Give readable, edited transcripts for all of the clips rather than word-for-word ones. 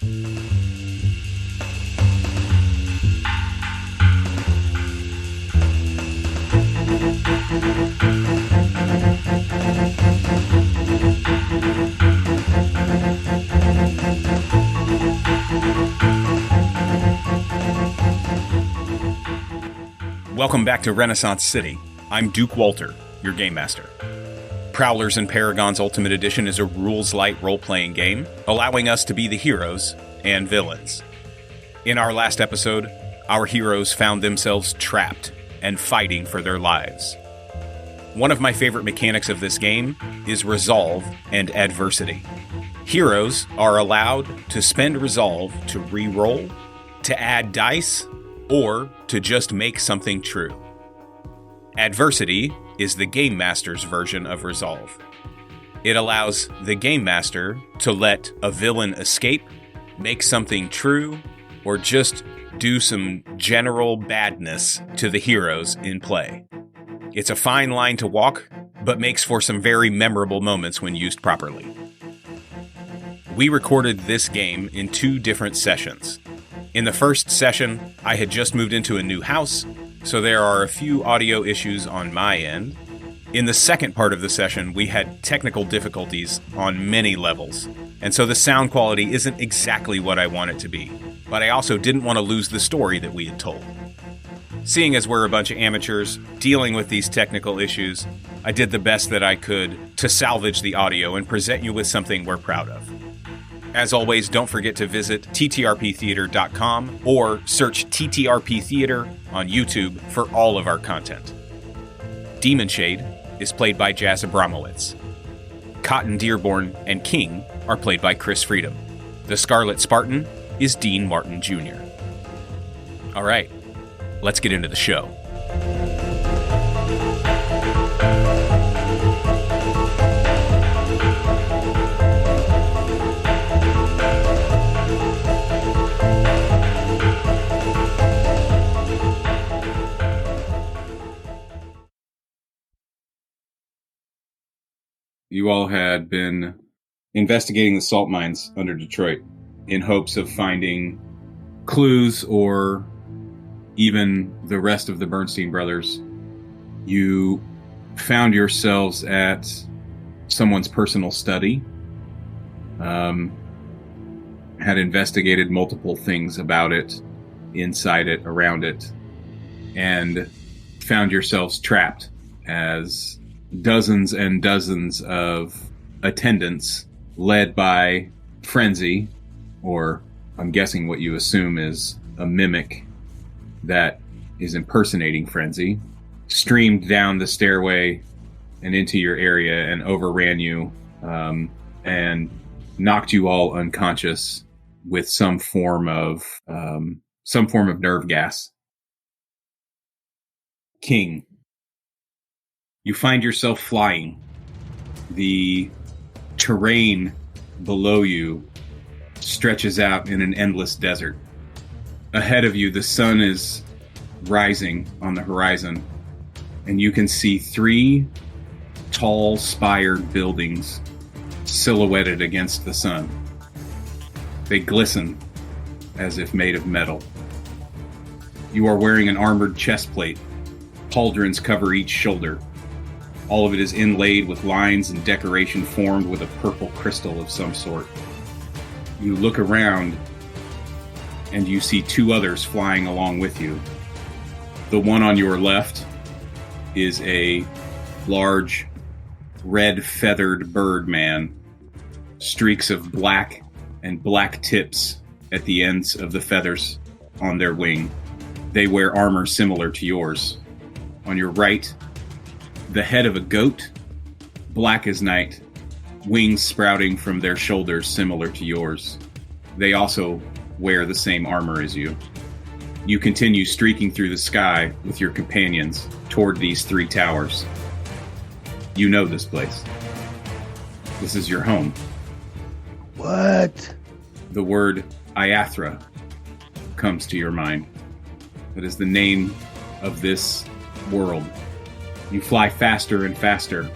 Welcome back to Renaissance City. I'm Duke Walter, your Game Master. Prowlers and Paragons Ultimate Edition is a rules-light role-playing game, allowing us to be the heroes and villains. In our last episode, our heroes found themselves trapped and fighting for their lives. One of my favorite mechanics of this game is resolve and adversity. Heroes are allowed to spend resolve to re-roll, to add dice, or to just make something true. Adversity is the Game Master's version of resolve. It allows the Game Master to let a villain escape, make something true, or just do some general badness to the heroes in play. It's a fine line to walk, but makes for some very memorable moments when used properly. We recorded this game in 2 different sessions. In the first session, I had just moved into a new house, so there are a few audio issues on my end. In the second part of the session, we had technical difficulties on many levels, and so the sound quality isn't exactly what I want it to be, but I also didn't want to lose the story that we had told. Seeing as we're a bunch of amateurs dealing with these technical issues, I did the best that I could to salvage the audio and present you with something we're proud of. As always, don't forget to visit TTRPtheater.com or search TTRP Theater on YouTube for all of our content. Demon Shade is played by Jazz Abramowitz. Cotton Dearborn and King are played by Chris Freedom. The Scarlet Spartan is Dean Martin Jr. All right, let's get into the show. You all had been investigating the salt mines under Detroit in hopes of finding clues or even the rest of the Bernstein brothers. You found yourselves at someone's personal study, had investigated multiple things about it, inside it, around it, and found yourselves trapped as dozens and dozens of attendants led by Frenzy, or I'm guessing what you assume is a mimic that is impersonating Frenzy, streamed down the stairway and into your area and overran you and knocked you all unconscious with some form of nerve gas. King, you find yourself flying. The terrain below you stretches out in an endless desert. Ahead of you, the sun is rising on the horizon, and you can see 3 tall, spired buildings silhouetted against the sun. They glisten as if made of metal. You are wearing an armored chest plate. Pauldrons cover each shoulder. All of it is inlaid with lines and decoration formed with a purple crystal of some sort. You look around, and you see 2 others flying along with you. The one on your left is a large, red feathered bird man, streaks of black and black tips at the ends of the feathers on their wing. They wear armor similar to yours. On your right, the head of a goat, black as night, wings sprouting from their shoulders similar to yours. They also wear the same armor as you. You continue streaking through the sky with your companions toward these 3 towers. You know this place. This is your home. What? The word Iathra comes to your mind. That is the name of this world. You fly faster and faster,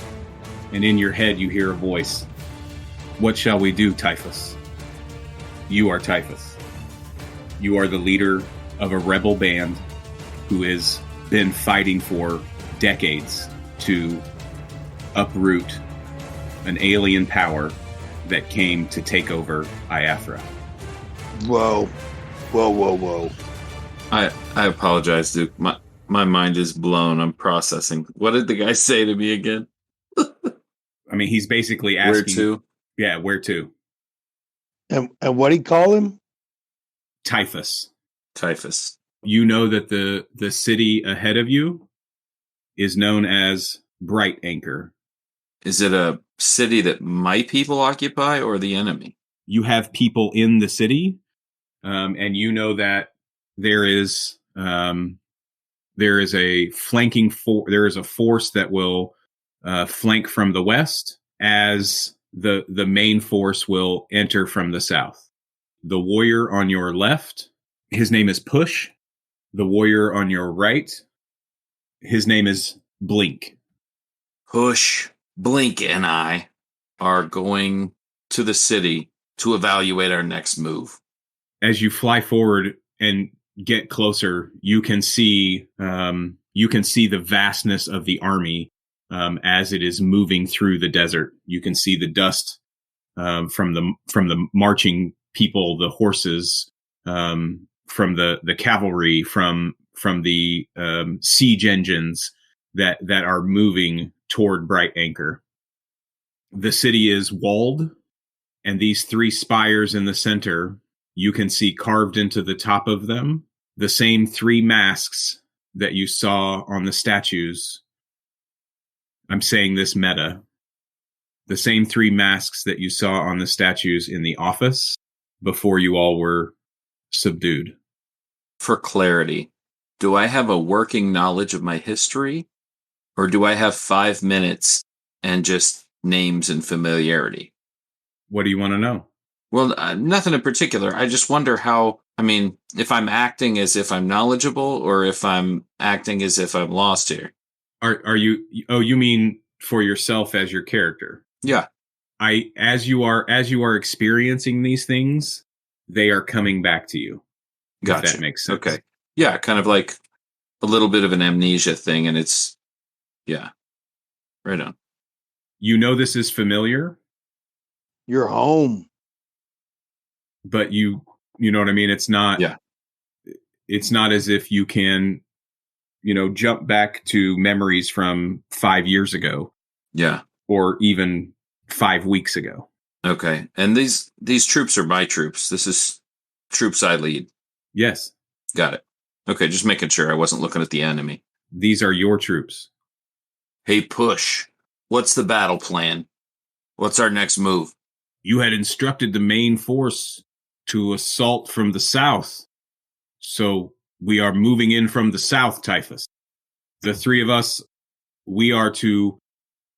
and in your head you hear a voice. What shall we do, Typhus? You are Typhus. You are the leader of a rebel band who has been fighting for decades to uproot an alien power that came to take over Iafra. Whoa. I apologize, Duke. My mind is blown. I'm processing. What did the guy say to me again? I mean, he's basically asking... Where to? Yeah, where to? And what'd he call him? Typhus. Typhus. You know that the city ahead of you is known as Bright Anchor. Is it a city that my people occupy or the enemy? You have people in the city, and you know that there is a flanking there is a force that will flank from the west as the main force will enter from the south. The warrior on your left, his name is Push. The warrior on your right, his name is Blink. Push, Blink, and I are going to the city to evaluate our next move. As you fly forward and get closer, you can see the vastness of the army as it is moving through the desert. You can see the dust from the marching people, the horses, from the cavalry, from the siege engines that are moving toward Bright Anchor. The city is walled, and these three spires in the center, you can see carved into the top of them the same three masks that you saw on the statues. I'm saying this meta. The same three masks that you saw on the statues in the office before you all were subdued. For clarity, do I have a working knowledge of my history, or do I have 5 minutes and just names and familiarity? What do you want to know? Well, nothing in particular. I just wonder if I'm acting as if I'm knowledgeable or if I'm acting as if I'm lost here. Are you? Oh, you mean for yourself as your character? Yeah. As you are experiencing these things, they are coming back to you. Gotcha. If that makes sense. Okay. Yeah, kind of like a little bit of an amnesia thing, and it's right on. You know this is familiar. You're home. But you know what I mean? It's not. Yeah. It's not as if you can, jump back to memories from 5 years ago. Yeah. Or even 5 weeks ago. Okay. And these troops are my troops. This is troops I lead. Yes. Got it. Okay, just making sure I wasn't looking at the enemy. These are your troops. Hey, Push. What's the battle plan? What's our next move? You had instructed the main force to assault from the south. So we are moving in from the south, Typhus. The three of us, we are to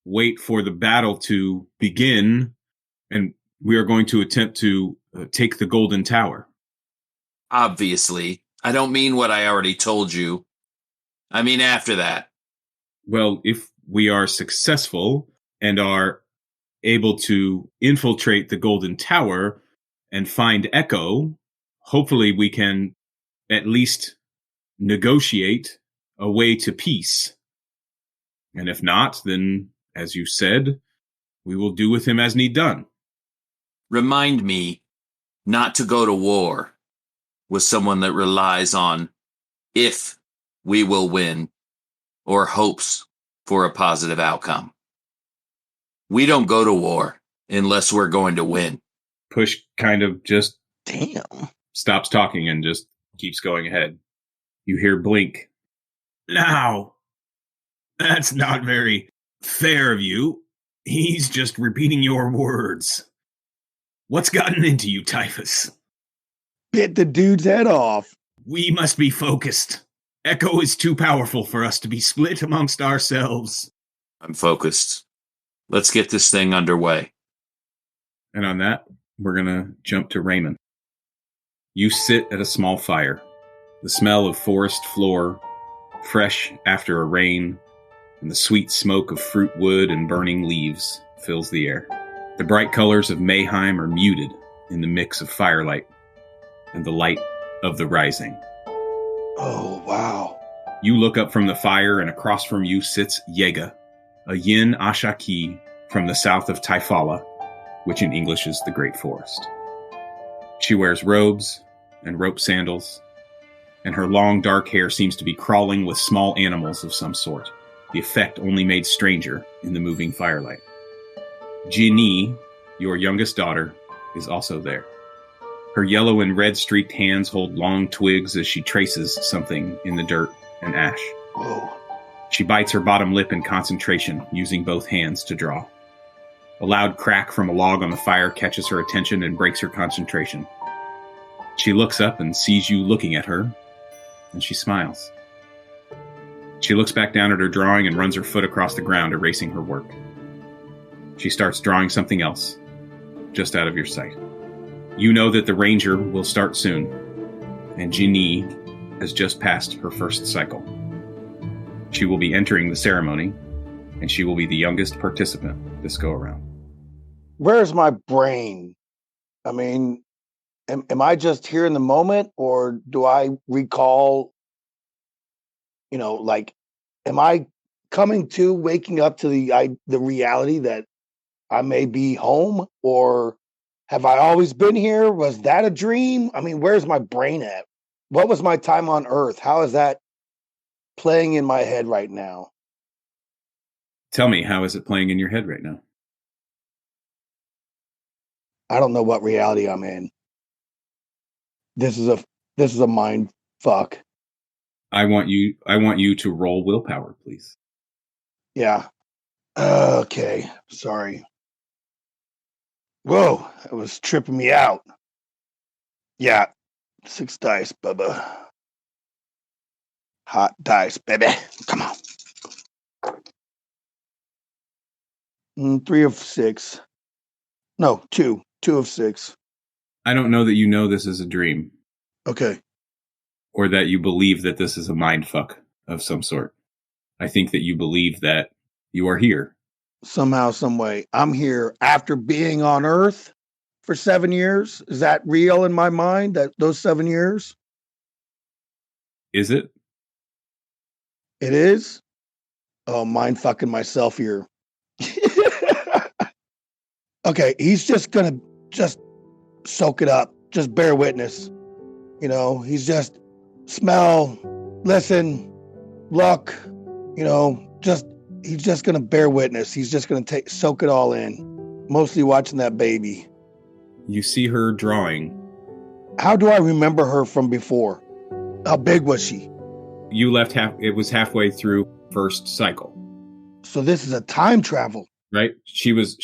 wait for the battle to begin, and we are going to attempt to take the Golden Tower. Obviously. I don't mean what I already told you. I mean after that. Well, if we are successful and are able to infiltrate the Golden Tower and find Echo, hopefully we can at least negotiate a way to peace. And if not, then, as you said, we will do with him as need done. Remind me not to go to war with someone that relies on if we will win or hopes for a positive outcome. We don't go to war unless we're going to win. Push kind of just stops talking and just keeps going ahead. You hear Blink. Now, that's not very fair of you. He's just repeating your words. What's gotten into you, Typhus? Bit the dude's head off. We must be focused. Echo is too powerful for us to be split amongst ourselves. I'm focused. Let's get this thing underway. And on that, we're going to jump to Raymond. You sit at a small fire. The smell of forest floor, fresh after a rain, and the sweet smoke of fruit wood and burning leaves fills the air. The bright colors of Mayheim are muted in the mix of firelight and the light of the rising. Oh, wow. You look up from the fire, and across from you sits Yega, a Yin Ashaki from the south of Taifala, which in English is the Great Forest. She wears robes and rope sandals, and her long dark hair seems to be crawling with small animals of some sort, the effect only made stranger in the moving firelight. Jinni, your youngest daughter, is also there. Her yellow and red streaked hands hold long twigs as she traces something in the dirt and ash. Whoa. She bites her bottom lip in concentration, using both hands to draw. A loud crack from a log on the fire catches her attention and breaks her concentration. She looks up and sees you looking at her, and she smiles. She looks back down at her drawing and runs her foot across the ground, erasing her work. She starts drawing something else, just out of your sight. You know that the ranger will start soon, and Jinni has just passed her first cycle. She will be entering the ceremony, and she will be the youngest participant this go around. Where's my brain? I mean, am I just here in the moment, or do I recall, am I coming to waking up to the reality that I may be home, or have I always been here? Was that a dream? I mean, where's my brain at? What was my time on Earth? How is that playing in my head right now? Tell me, how is it playing in your head right now? I don't know what reality I'm in. This is a mind fuck. I want you to roll willpower, please. Yeah. Okay. Sorry. Whoa, it was tripping me out. Yeah. 6 dice, Bubba. Hot dice, baby. Come on. 3 of 6. No, 2. 2 of 6. I don't know that you know this is a dream. Okay. Or that you believe that this is a mind fuck of some sort. I think that you believe that you are here. Somehow, some way. I'm here after being on Earth for 7 years. Is that real in my mind, that those 7 years? Is it? It is? Oh, mind fucking myself here. Okay, he's just gonna soak it up. Just bear witness. He's just smell, listen, look, he's just gonna bear witness. He's just gonna soak it all in. Mostly watching that baby. You see her drawing. How do I remember her from before? How big was she? You left it was halfway through first cycle. So this is a time travel. Right? She was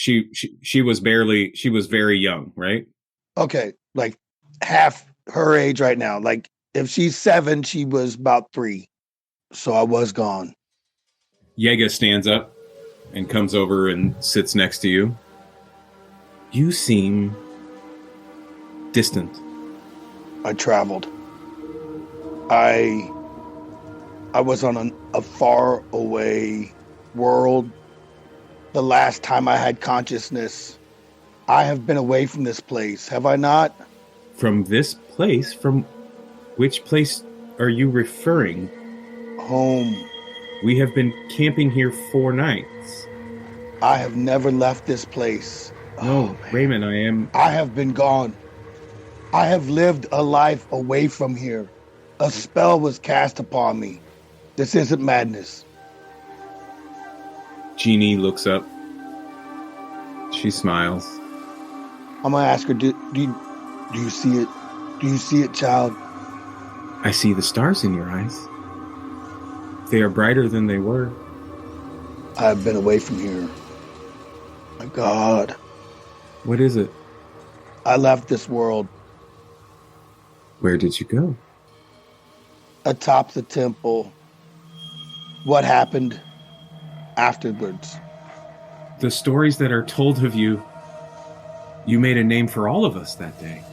very young, right? Okay, like half her age right now. Like if she's 7, she was about 3. So I was gone. Yega stands up and comes over and sits next to you. You seem distant. I traveled. I was on a far away world. The last time I had consciousness, I have been away from this place. Have I not? From this place? From which place are you referring? Home. We have been camping here 4 nights. I have never left this place. No, Raymond, I have been gone. I have lived a life away from here. A spell was cast upon me. This isn't madness. Jinni looks up. She smiles. I'm gonna ask her, do you see it? Do you see it, child? I see the stars in your eyes. They are brighter than they were. I have been away from here. My God. What is it? I left this world. Where did you go? Atop the temple. What happened afterwards? The stories that are told of you, you made a name for all of us that day.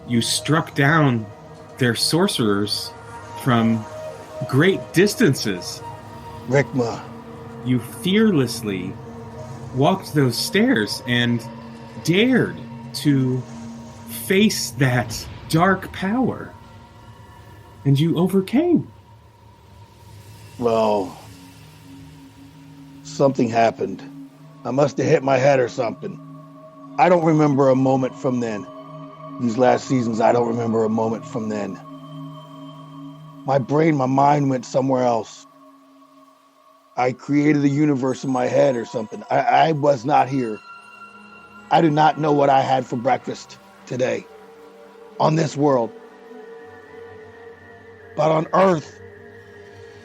You struck down their sorcerers from great distances. Rikma. You fearlessly walked those stairs and dared to face that dark power. And you overcame. Well, something happened. I must have hit my head or something. I don't remember a moment from then. These last seasons, I don't remember a moment from then. My brain, my mind went somewhere else. I created a universe in my head or something. I was not here. I do not know what I had for breakfast today on this world. But on Earth,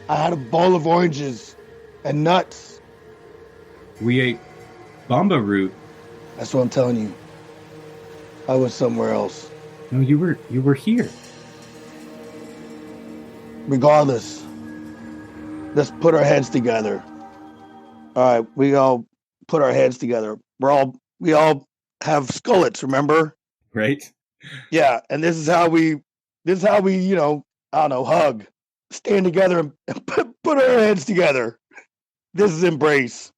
I had a bowl of oranges and nuts. We ate bamba root. That's what I'm telling you. I was somewhere else. No, you were here. Regardless, let's put our heads together. All right, we all put our heads together. We all have skullets, remember? Right? Yeah, and this is how we, hug, stand together and put our heads together. This is embrace.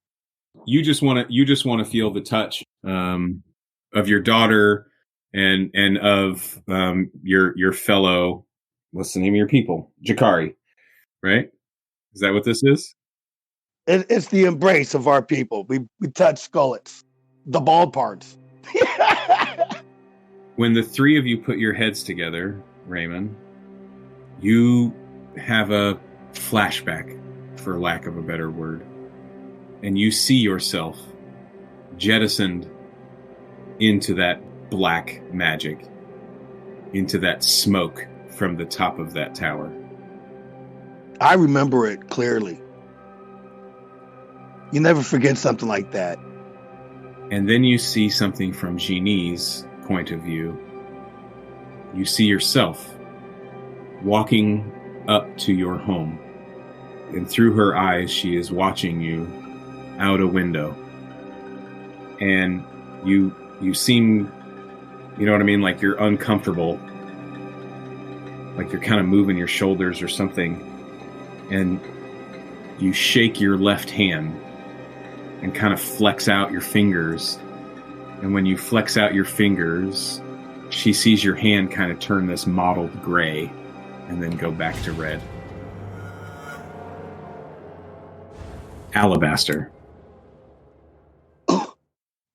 You just want to feel the touch of your daughter and of your fellow. What's the name of your people? Jakari, right? Is that what this is? It's the embrace of our people. We touch skullets, the bald parts. When the three of you put your heads together, Raymond, you have a flashback, for lack of a better word, and you see yourself jettisoned into that black magic, into that smoke from the top of that tower. I remember it clearly. You never forget something like that. And then you see something from Jeannie's point of view. You see yourself walking up to your home. And through her eyes, she is watching you out a window. And you seem, you know what I mean? Like you're uncomfortable. Like you're kind of moving your shoulders or something. And you shake your left hand and kind of flex out your fingers. And when you flex out your fingers, she sees your hand kind of turn this mottled gray and then go back to red. Alabaster.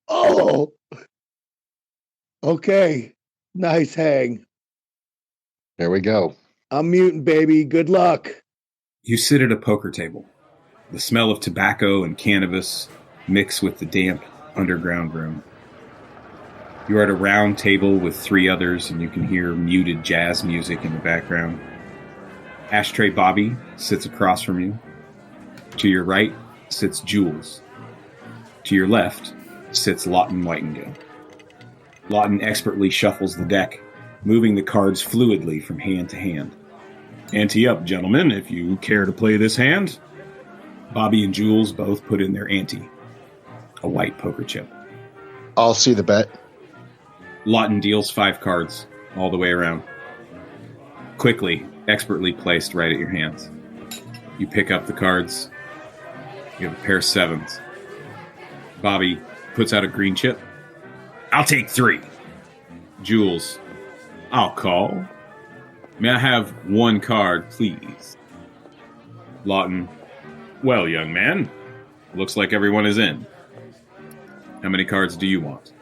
Oh. Okay. Nice hang. There we go. I'm mutant, baby. Good luck. You sit at a poker table. The smell of tobacco and cannabis mix with the damp underground room. You're at a round table with three others, and you can hear muted jazz music in the background. Ashtray Bobby sits across from you. To your right sits Jules. To your left sits Lawton Whitingale. Lawton expertly shuffles the deck, moving the cards fluidly from hand to hand. Ante up, gentlemen, if you care to play this hand. Bobby and Jules both put in their ante, a white poker chip. I'll see the bet. Lawton deals 5 cards all the way around. Quickly, expertly placed right at your hands. You pick up the cards. You have a pair of 7s. Bobby puts out a green chip. I'll take 3. Jules, I'll call. May I have 1 card, please? Lawton, well, young man, looks like everyone is in. How many cards do you want?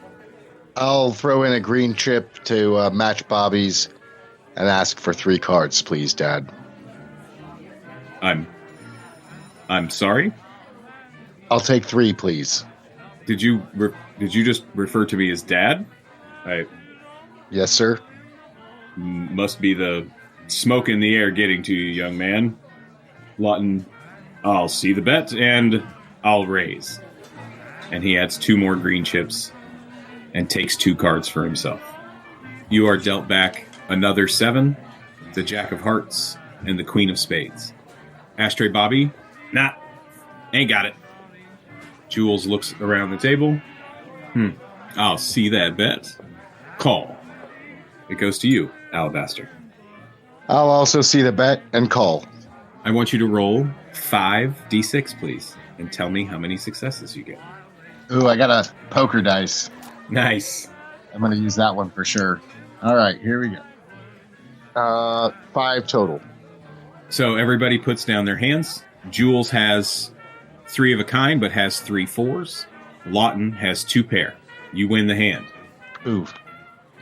I'll throw in a green chip to match Bobby's and ask for 3 cards, please, Dad. I'm sorry? I'll take 3, please. Did you just refer to me as Dad? Yes, sir. Must be the smoke in the air getting to you, young man. Lawton, I'll see the bet, and I'll raise. And he adds 2 more green chips and takes 2 cards for himself. You are dealt back another 7, the Jack of Hearts, and the Queen of Spades. Ashtray Bobby, nah, ain't got it. Jules looks around the table. I'll see that bet. Call. It goes to you, Alabaster. I'll also see the bet and call. I want you to roll 5 d6, please, and tell me how many successes you get. Ooh, I got a poker dice. Nice. I'm going to use that one for sure. All right, here we go. 5 total. So everybody puts down their hands. Jules has 3 of a kind, but has 3 4s. Lawton has 2 pair. You win the hand. Ooh.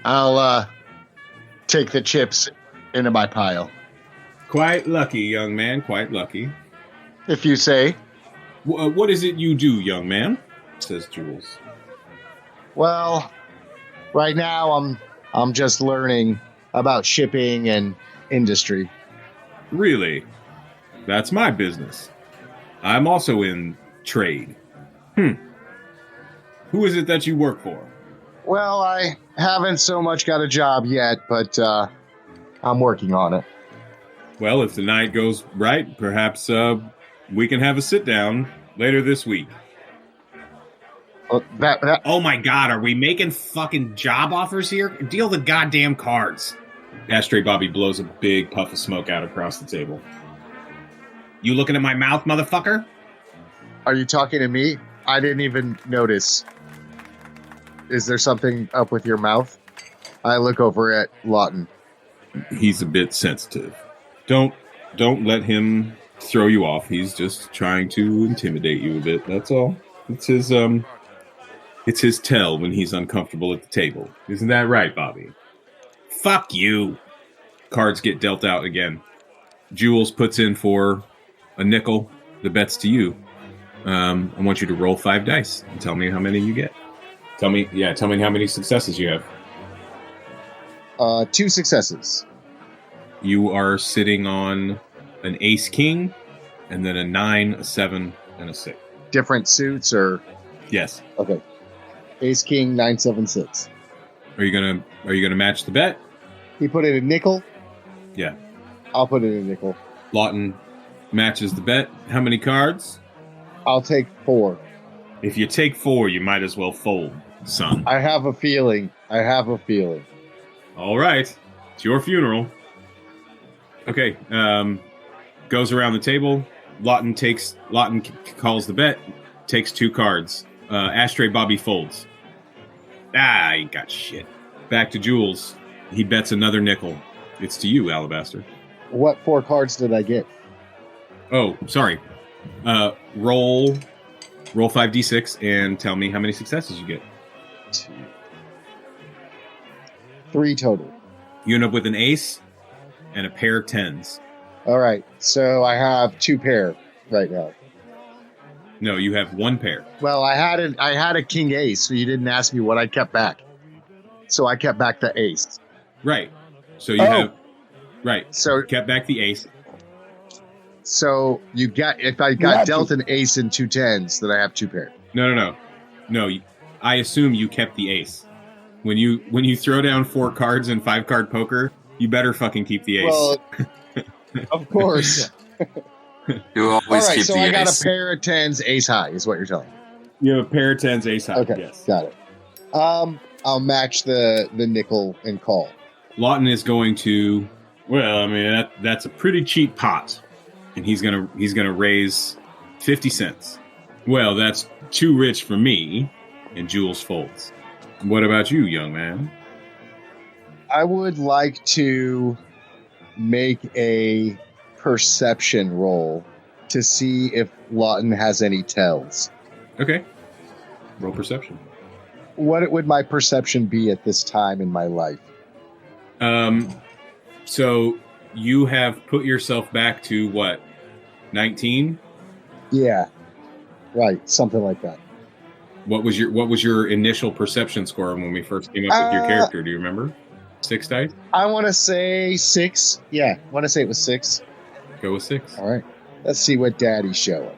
I'll take the chips into my pile. Quite lucky, young man. Quite lucky. If you say. What is it you do, young man? Says Jules. Well, right now I'm just learning about shipping and industry. Really? That's my business. I'm also in trade. Who is it that you work for? Well, I haven't so much got a job yet, but I'm working on it. Well, if the night goes right, perhaps we can have a sit-down later this week. Oh my god, are we making fucking job offers here? Deal the goddamn cards. Ashtray Bobby blows a big puff of smoke out across the table. You looking at my mouth, motherfucker? Are you talking to me? I didn't even notice. Is there something up with your mouth? I look over at Lawton. He's a bit sensitive. Don't let him throw you off. He's just trying to intimidate you a bit. That's all. It's his tell when he's uncomfortable at the table. Isn't that right, Bobby? Fuck you. Cards get dealt out again. Jules puts in for a nickel. The bet's to you. I want you to roll 5 dice and tell me how many you get. Tell me how many successes you have. 2 successes. You are sitting on an ace king, and then a 9, a 7, and a 6. Different suits or? Yes. Okay. Ace king 9 7 6. Are you gonna match the bet? He put in a nickel. Yeah. I'll put in a nickel. Lawton matches the bet. How many cards? I'll take 4. If you take 4, you might as well fold, son. I have a feeling. All right. It's your funeral. Okay. Goes around the table. Lawton calls the bet. Takes 2 cards. Ashtray Bobby folds. He got shit. Back to Jules. He bets another nickel. It's to you, Alabaster. What 4 cards did I get? Oh, sorry. Roll 5d6 and tell me how many successes you get. 2. 3 total. You end up with an ace and a pair of 10s. All right. So I have 2 pair right now. No, you have 1 pair. Well, I had a king ace, so you didn't ask me what I kept back. So I kept back the ace. Right. So you have right. So kept back the ace. So if I got dealt an ace and 2 10s, then I have 2 pair. No. I assume you kept the ace. When you throw down 4 cards in 5-card poker, you better fucking keep the ace. Well, of course. You always keep the ace. All right, so I got a pair of 10s, ace high, is what you're telling me. You have a pair of 10s, ace high. Okay, yes. Got it. I'll match the nickel and call. Lawton is going to. Well, I mean that's a pretty cheap pot, and he's gonna raise 50 cents. Well, that's too rich for me. And Jules folds. What about you, young man? I would like to make a perception roll to see if Lawton has any tells. Okay. Roll perception. What would my perception be at this time in my life? So you have put yourself back to what? 19? Yeah. Right, something like that. What was your initial perception score when we first came up with your character? Do you remember? 6 dice? I want to say 6. Yeah, I want to say it was 6. Go with 6. All right. Let's see what Daddy's showing.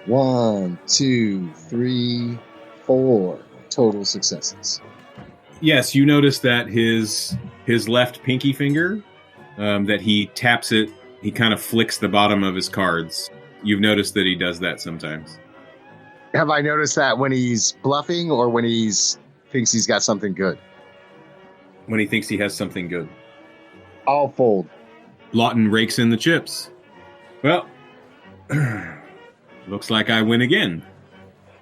1, 2, 3, 4 total successes. Yes, you notice that his left pinky finger, that he taps it, he kind of flicks the bottom of his cards. You've noticed that he does that sometimes. Have I noticed that when he's bluffing or when thinks he's got something good? When he thinks he has something good. I'll fold. Lawton rakes in the chips. Well, looks like I win again.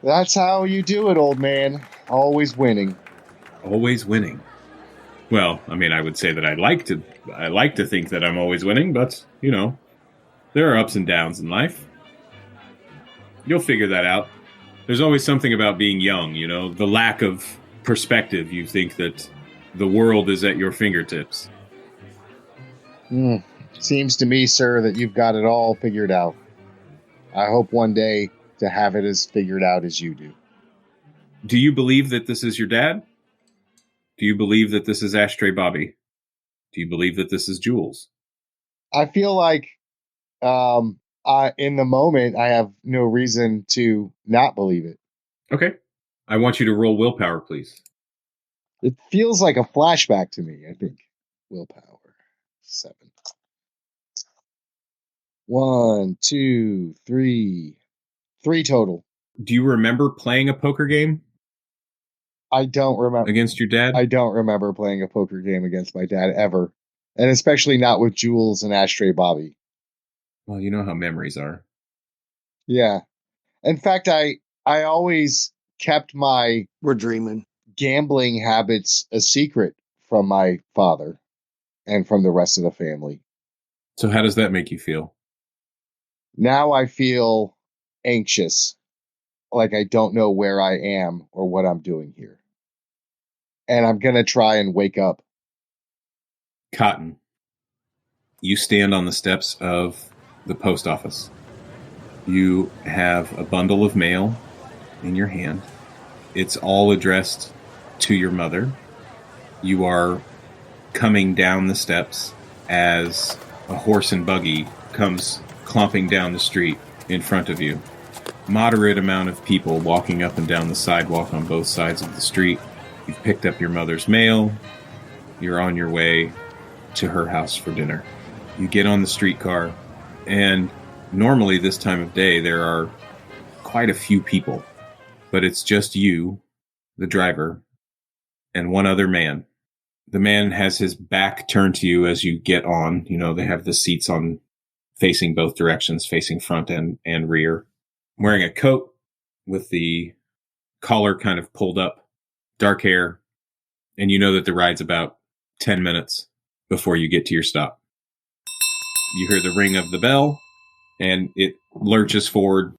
That's how you do it, old man. Always winning. Always winning. Well, I mean, I would say that I like to think that I'm always winning, but, you know, there are ups and downs in life. You'll figure that out. There's always something about being young, you know, the lack of perspective. You think that the world is at your fingertips. Seems to me, sir, that you've got it all figured out. I hope one day to have it as figured out as you do. Do you believe that this is your dad? Do you believe that this is Ashtray Bobby? Do you believe that this is Jules? I feel like in the moment, I have no reason to not believe it. Okay. I want you to roll willpower, please. It feels like a flashback to me, I think. Willpower. 7. 1, 2, 3. 3 total. Do you remember playing a poker game I don't remember. against your dad? I don't remember playing a poker game against my dad ever. And especially not with Jules and Ashtray Bobby. Well, you know how memories are. Yeah. In fact, I always kept my We're dreaming. gambling habits a secret from my father and from the rest of the family. So how does that make you feel? Now I feel anxious, like I don't know where I am or what I'm doing here. And I'm going to try and wake up. Cotton, you stand on the steps of the post office. You have a bundle of mail in your hand. It's all addressed to your mother. You are coming down the steps as a horse and buggy comes clomping down the street in front of you. Moderate amount of people walking up and down the sidewalk on both sides of the street. You've picked up your mother's mail. You're on your way to her house for dinner. You get on the streetcar, and normally this time of day there are quite a few people, but it's just you, the driver, and one other man. The man has his back turned to you as you get on. You know, they have the seats on facing both directions, facing front and rear. Wearing a coat with the collar kind of pulled up, dark hair, and you know that the ride's about 10 minutes before you get to your stop. You hear the ring of the bell, and it lurches forward.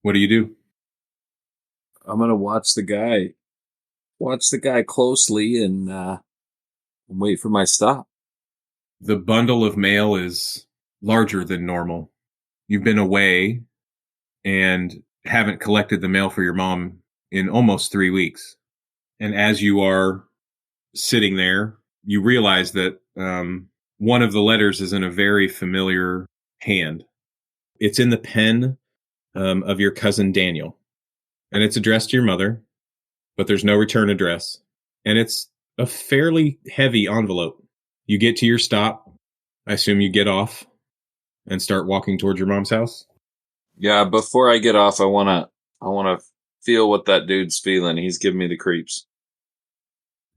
What do you do? I'm gonna watch the guy closely and wait for my stop. The bundle of mail is larger than normal. You've been away and haven't collected the mail for your mom in almost 3 weeks. And as you are sitting there, you realize that one of the letters is in a very familiar hand. It's in the pen of your cousin Daniel. And it's addressed to your mother, but there's no return address. And it's a fairly heavy envelope. You get to your stop. I assume you get off and start walking towards your mom's house. Yeah, before I get off, I wanna feel what that dude's feeling. He's giving me the creeps.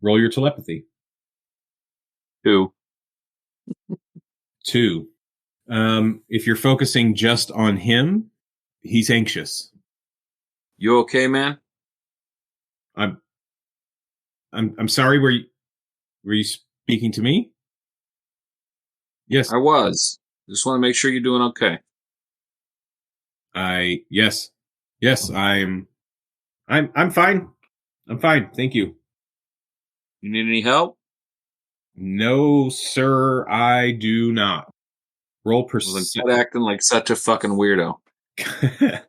Roll your telepathy. 2. 2. If you're focusing just on him, he's anxious. You okay, man? I'm sorry. Were you speaking to me? Yes. I was. Just want to make sure you're doing okay. Yes. I'm fine. I'm fine. Thank you. You need any help? No, sir, I do not. Roll Well, perception. then quit acting like such a fucking weirdo.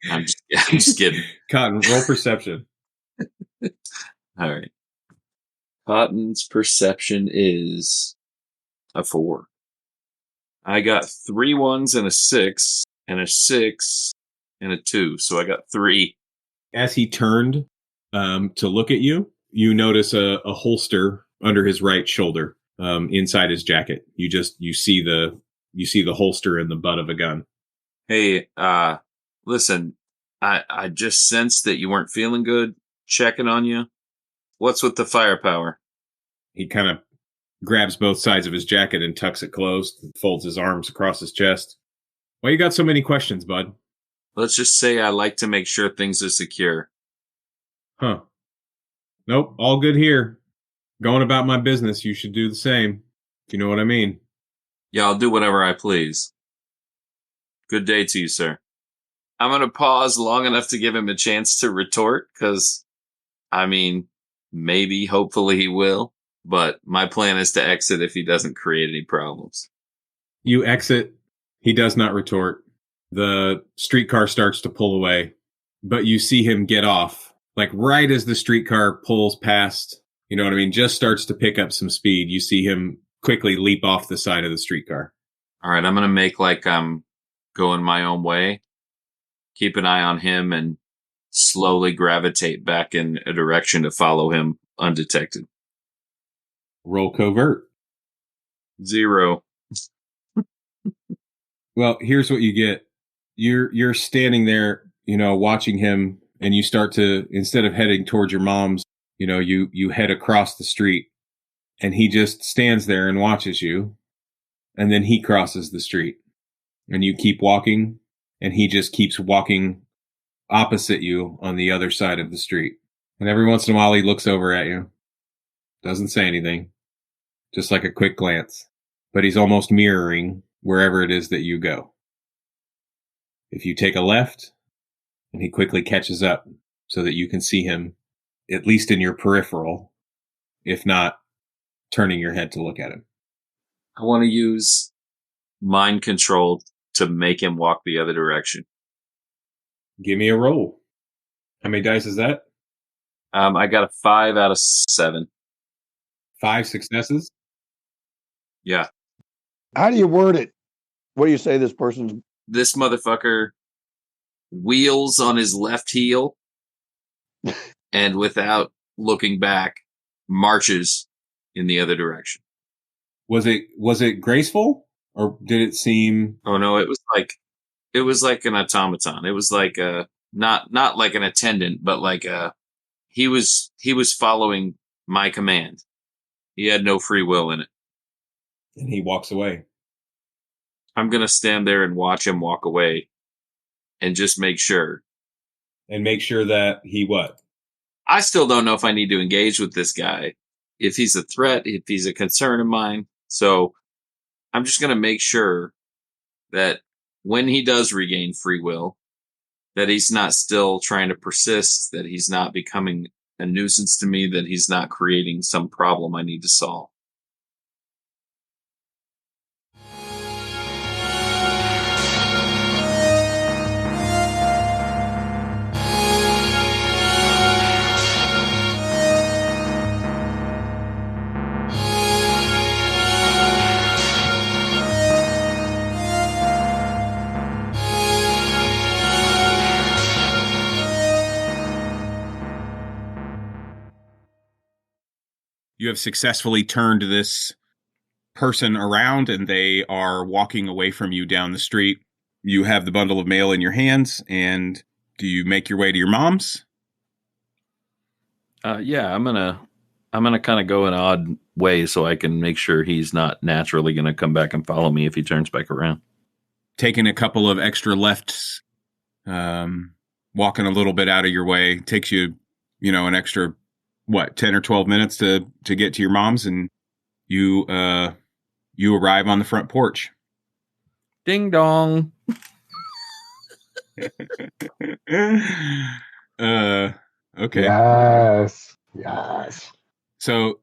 I'm just kidding. Cotton, roll perception. All right. Cotton's perception is a 4. I got 3 1s and a 6, and a 6 and a 2, so I got 3. As he turned to look at you, you notice a holster under his right shoulder, inside his jacket. You see the holster and the butt of a gun. Hey, listen, I just sensed that you weren't feeling good. Checking on you. What's with the firepower? He kind of grabs both sides of his jacket and tucks it closed, folds his arms across his chest. Why you got so many questions, bud? Let's just say I like to make sure things are secure. Huh. Nope, all good here. Going about my business, you should do the same. If you know what I mean. Yeah, I'll do whatever I please. Good day to you, sir. I'm going to pause long enough to give him a chance to retort, because, maybe, hopefully he will. But my plan is to exit if he doesn't create any problems. You exit. He does not retort. The streetcar starts to pull away, but you see him get off. Like right as the streetcar pulls past, you know what I mean? Just starts to pick up some speed. You see him quickly leap off the side of the streetcar. All right, I'm going to make like I'm going my own way. Keep an eye on him and slowly gravitate back in a direction to follow him undetected. Roll covert. 0. Well, here's what you get. You're standing there, watching him, and you start to, instead of heading towards your mom's, you head across the street, and he just stands there and watches you, and then he crosses the street, and you keep walking, and he just keeps walking opposite you on the other side of the street. And every once in a while, he looks over at you, doesn't say anything, just like a quick glance, but he's almost mirroring wherever it is that you go. If you take a left, and he quickly catches up so that you can see him, at least in your peripheral, if not turning your head to look at him. I want to use mind control to make him walk the other direction. Give me a roll. How many dice is that? I got a 5 out of 7. 5 successes? Yeah. How do you word it? What do you say this person's? This motherfucker wheels on his left heel and without looking back marches in the other direction. Was it graceful, or did it seem? Oh no, it was like an automaton. It was like not like an attendant, but like he was following my command. He had no free will in it. And he walks away. I'm going to stand there and watch him walk away and just make sure. And make sure that he what? I still don't know if I need to engage with this guy, if he's a threat, if he's a concern of mine. So I'm just going to make sure that when he does regain free will, that he's not still trying to persist, that he's not becoming a nuisance to me, that he's not creating some problem I need to solve. You have successfully turned this person around, and they are walking away from you down the street. You have the bundle of mail in your hands, and do you make your way to your mom's? Yeah, I'm gonna kind of go an odd way so I can make sure he's not naturally gonna come back and follow me if he turns back around. Taking a couple of extra lefts, walking a little bit out of your way takes you, an extra 10 or 12 minutes to get to your mom's, and you arrive on the front porch. Ding dong. Okay. Yes. So,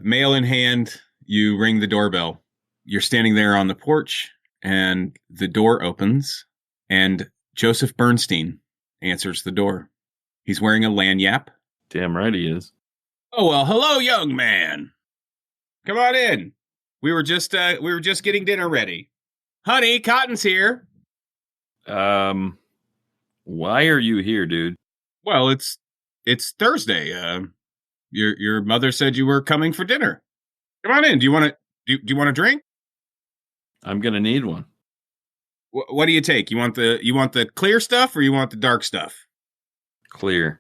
mail in hand, you ring the doorbell. You're standing there on the porch, and the door opens, and Joseph Bernstein answers the door. He's wearing a lanyap. Damn right he is. Oh, well, hello, young man. Come on in. We were just getting dinner ready. Honey, Cotton's here. Why are you here, dude? Well, it's Thursday. Your mother said you were coming for dinner. Come on in. Do you want a drink? I'm gonna need one. What do you take? You want the clear stuff, or you want the dark stuff? Clear.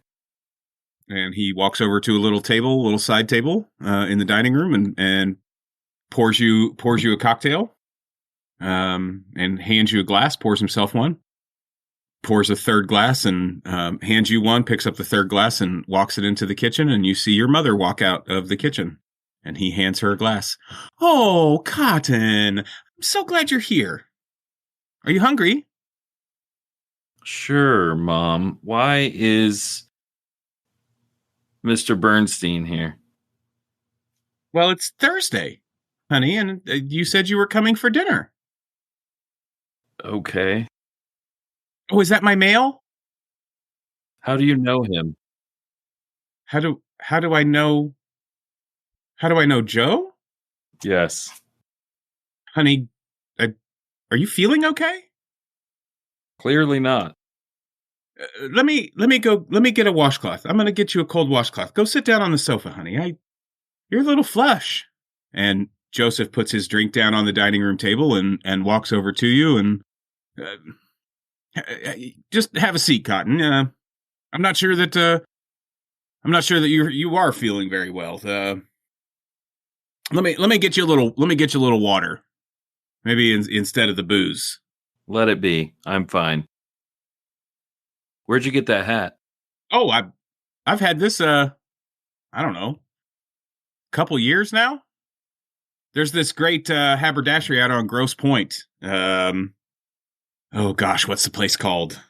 And he walks over to a little side table in the dining room, and pours you a cocktail, and hands you a glass, pours himself one. pours a third glass and hands you one, picks up the third glass and walks it into the kitchen, and you see your mother walk out of the kitchen. And he hands her a glass. Oh, Cotton, I'm so glad you're here. Are you hungry? Sure, Mom. Why is Mr. Bernstein here? Well, it's Thursday, honey, and you said you were coming for dinner. Okay. Oh, is that my mail? How do you know him? How do I know? How do I know Joe? Yes. Honey, are you feeling okay? Clearly not. Let me get a washcloth. I'm going to get you a cold washcloth. Go sit down on the sofa, honey. You're a little flush. And Joseph puts his drink down on the dining room table and walks over to you and just have a seat, Cotton. I'm not sure that you are feeling very well. Let me get you a little water. Maybe instead of the booze. Let it be. I'm fine. Where'd you get that hat? Oh, I've had this I don't know, couple years now. There's this great haberdashery out on Grosse Pointe. Oh gosh, what's the place called?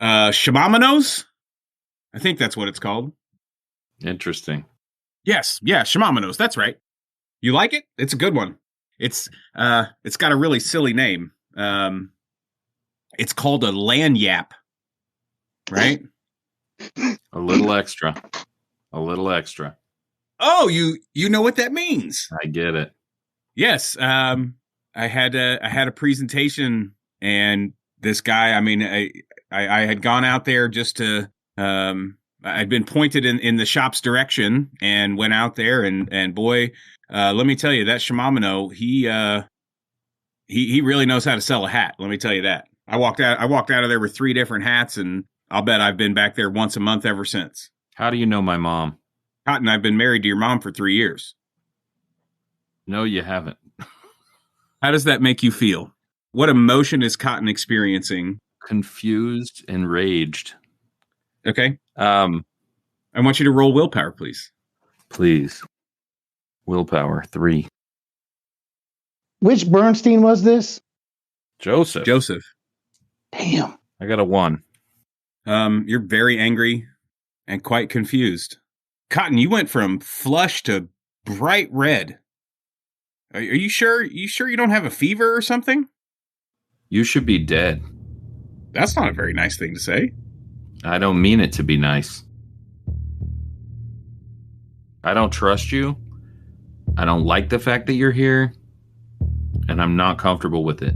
Shimamino's? I think that's what it's called. Interesting. Yes, yeah, Shimamino's, that's right. You like it? It's a good one. It's got a really silly name. It's called a lanyap. Right? A little extra. A little extra. Oh, you know what that means. I get it. Yes. I had a presentation, and this guy, I mean, I had gone out there just to I'd been pointed in the shop's direction and went out there and boy, let me tell you, that Shimamino, he really knows how to sell a hat. Let me tell you that. I walked out of there with 3 different hats, and I'll bet I've been back there once a month ever since. How do you know my mom? Cotton, I've been married to your mom for 3 years. No, you haven't. How does that make you feel? What emotion is Cotton experiencing? Confused, enraged. Okay. I want you to roll willpower, please. Please. Willpower 3. Which Bernstein was this? Joseph. Damn. I got a 1. You're very angry and quite confused. Cotton, you went from flush to bright red. Are you sure? You sure you don't have a fever or something? You should be dead. That's not a very nice thing to say. I don't mean it to be nice. I don't trust you. I don't like the fact that you're here. And I'm not comfortable with it.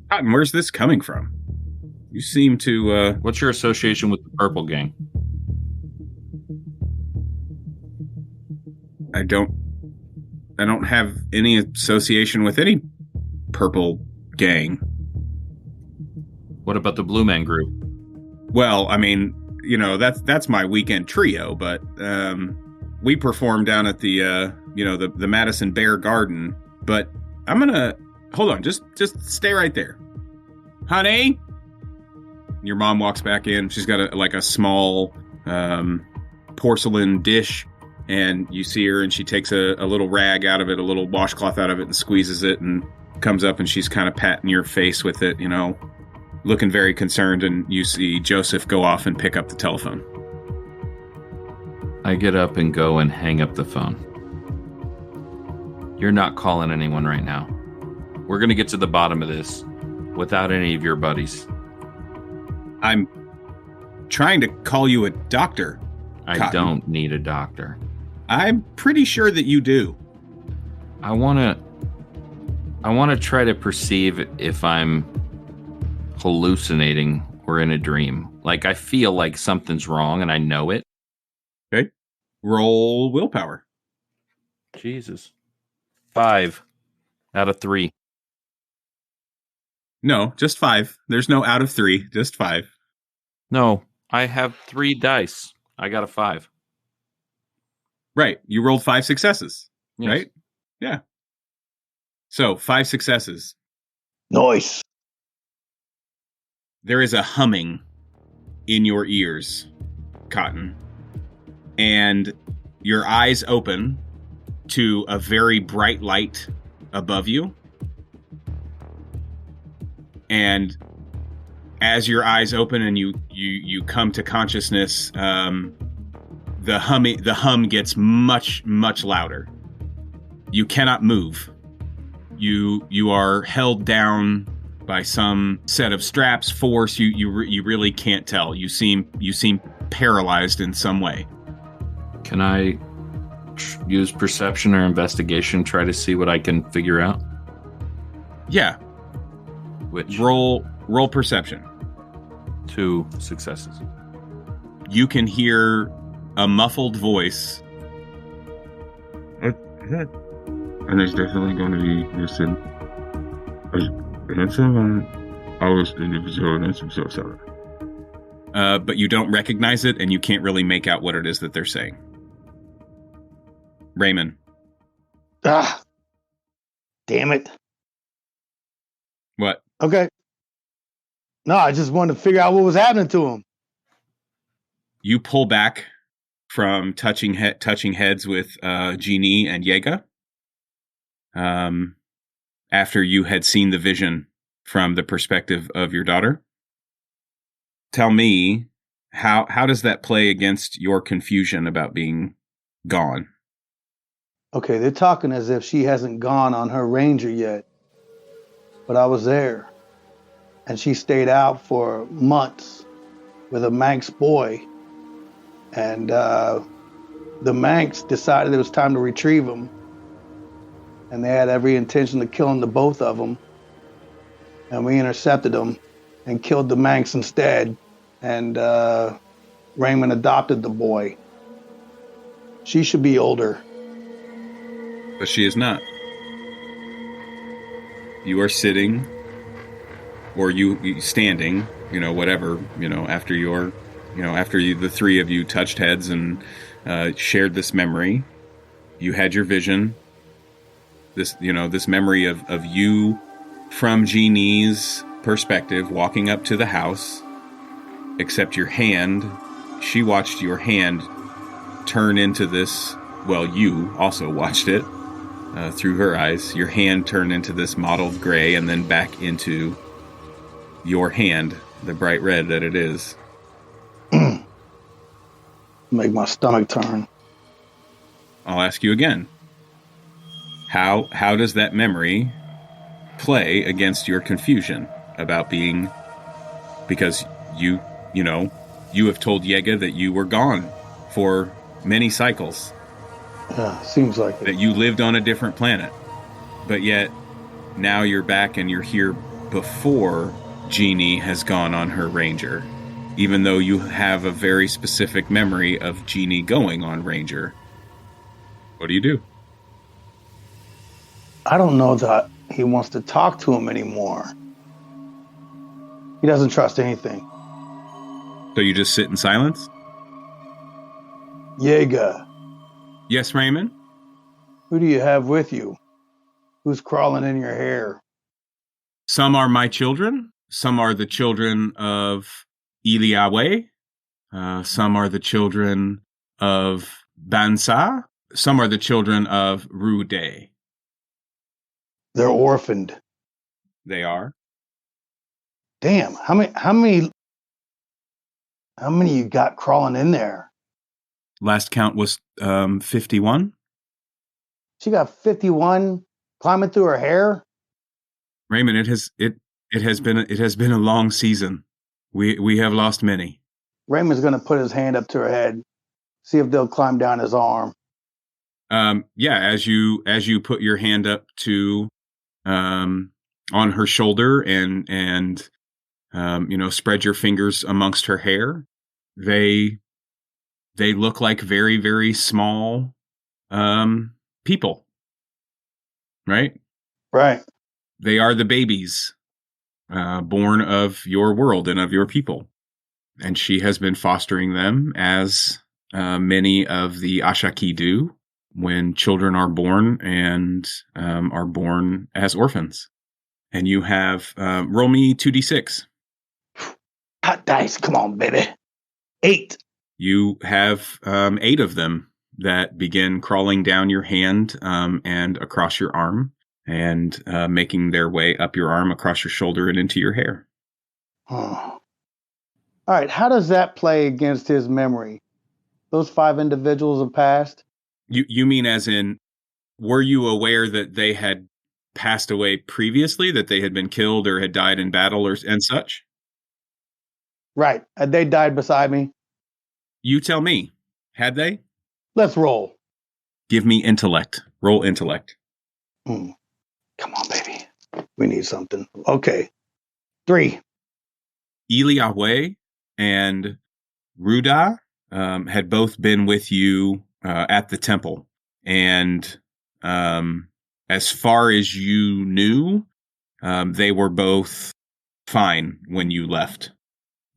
Cotton, where's this coming from? You seem to, What's your association with the Purple Gang? I don't have any association with any Purple Gang. What about the Blue Man Group? Well, I mean, you know, that's my weekend trio, but we perform down at the the Madison Bear Garden. But I'm gonna hold on, just stay right there, honey. Your mom walks back in. She's got a small porcelain dish, and you see her, and she takes a little rag out of it, a little washcloth out of it, and squeezes it, and comes up, and she's kind of patting your face with it, looking very concerned, and you see Joseph go off and pick up the telephone. I get up and go and hang up the phone. You're not calling anyone right now. We're going to get to the bottom of this without any of your buddies. I'm trying to call you a doctor. I Cotton. don't need a doctor. I'm pretty sure that you do. I want to try to perceive if I'm hallucinating or in a dream. Like, I feel like something's wrong and I know it. Okay. Roll willpower. Jesus. 5 out of 3. No, just 5. There's no out of 3, just 5. No, I have 3 dice. I got a 5. Right. You rolled 5 successes, Yes. right? Yeah. So 5 successes. Nice. there is a humming in your ears, Cotton, and your eyes open to a very bright light above you. And as your eyes open and you come to consciousness, the hum gets much, much louder. You cannot move. You are held down by some set of straps, force. You really can't tell. You seem paralyzed in some way. Can I use perception or investigation, try to see what I can figure out? Yeah. Which? Roll perception. 2 successes. You can hear a muffled voice. And there's definitely going to be listen. But you don't recognize it, and you can't really make out what it is that they're saying. Raymond. Ah, damn it. What? Okay. No, I just wanted to figure out what was happening to him. You pull back from touching heads with Jeannie and Yega. After you had seen the vision from the perspective of your daughter. Tell me, how does that play against your confusion about being gone? Okay, they're talking as if she hasn't gone on her ranger yet. But I was there. And she stayed out for months with a Manx boy. And the Manx decided it was time to retrieve him. And they had every intention of killing the both of them. And we intercepted them and killed the Manx instead. And Raymond adopted the boy. She should be older. But she is not. You are sitting, or you standing, whatever, after the three of you touched heads and shared this memory. You had your vision. This memory of you from Jeannie's perspective walking up to the house, except your hand, she watched your hand turn into this, well, you also watched it through her eyes. Your hand turned into this mottled gray and then back into your hand, the bright red that it is. Make my stomach turn. I'll ask you again. How does that memory play against your confusion about being, because you have told Yega that you were gone for many cycles. Yeah, seems like it. That you lived on a different planet. But yet, now you're back and you're here before Jeannie has gone on her ranger. Even though you have a very specific memory of Jeannie going on ranger. What do you do? I don't know that he wants to talk to him anymore. He doesn't trust anything. So you just sit in silence? Yega. Yes, Raymond? Who do you have with you? Who's crawling in your hair? Some are my children. Some are the children of Iliawe. Some are the children of Bansa. Some are the children of Rude. They're orphaned. They are. Damn, how many you got crawling in there? Last count was 51. She got 51 climbing through her hair? Raymond, it has been a long season. We have lost many. Raymond's gonna put his hand up to her head, see if they'll climb down his arm. Yeah, as you put your hand up to on her shoulder and spread your fingers amongst her hair, they look like very, very small people. Right? Right. They are the babies born of your world and of your people. And she has been fostering them as many of the Ashaki do when children are born and are born as orphans. And you have, roll me 2d6. Hot dice. Come on, baby. 8. You have 8 of them that begin crawling down your hand and across your arm and making their way up your arm, across your shoulder, and into your hair. All right. How does that play against his memory? Those 5 individuals have passed? You mean as in, were you aware that they had passed away previously, that they had been killed or had died in battle and such? Right. They died beside me. You tell me. Had they? Let's roll. Give me intellect. Roll intellect. Come on, baby. We need something. Okay. 3. Eliawe and Ruda had both been with you at the temple. And as far as you knew, they were both fine when you left.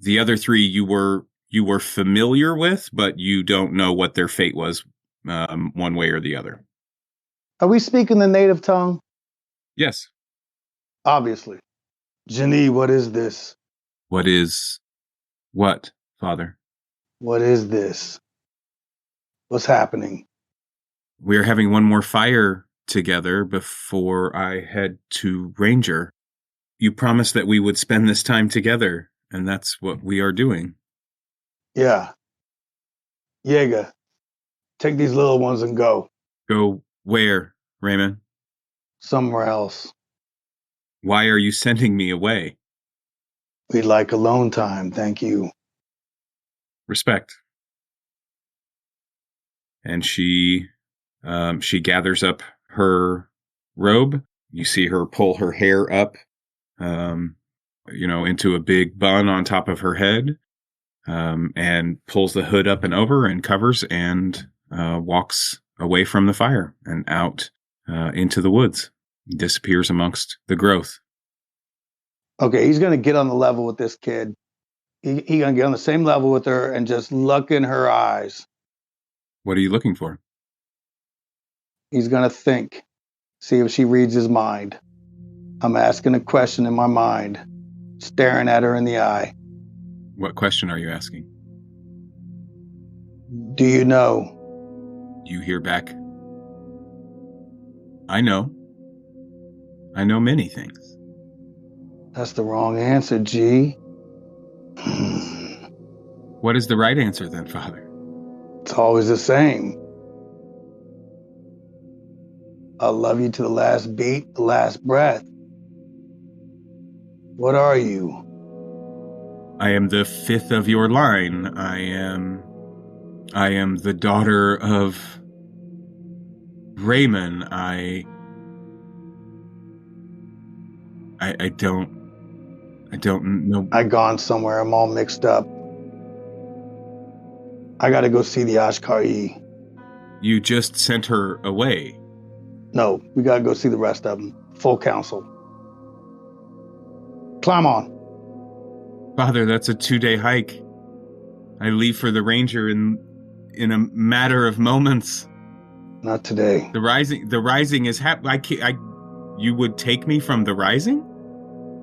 The other 3 you were familiar with, but you don't know what their fate was one way or the other. Are we speaking the native tongue? Yes. Obviously. Jenny, what is this? What is what, Father? What is this? What's happening? We're having one more fire together before I head to Ranger. You promised that we would spend this time together, and that's what we are doing. Yeah. Jaeger, take these little ones and go. Go where, Raymond? Somewhere else. Why are you sending me away? We'd like alone time, thank you. Respect. And she gathers up her robe. You see her pull her hair up, into a big bun on top of her head, and pulls the hood up and over and covers and walks away from the fire and out into the woods. Disappears amongst the growth. Okay, he's going to get on the level with this kid. He's going to get on the same level with her and just look in her eyes. What are you looking for? He's going to think, see if she reads his mind. I'm asking a question in my mind, staring at her in the eye. What question are you asking? Do you know? You hear back. I know. I know many things. That's the wrong answer, G. What is the right answer then, Father? It's always the same. I'll love you to the last beat, the last breath. What are you? I am the 5th of your line. I am the daughter of Raymond. I don't know. I gone somewhere. I'm all mixed up. I gotta go see the Ashkari. You just sent her away. No, we gotta go see the rest of them. Full council. Climb on. Father, that's a 2-day hike. I leave for the Ranger in a matter of moments. Not today. The rising is happening. You would take me from the rising?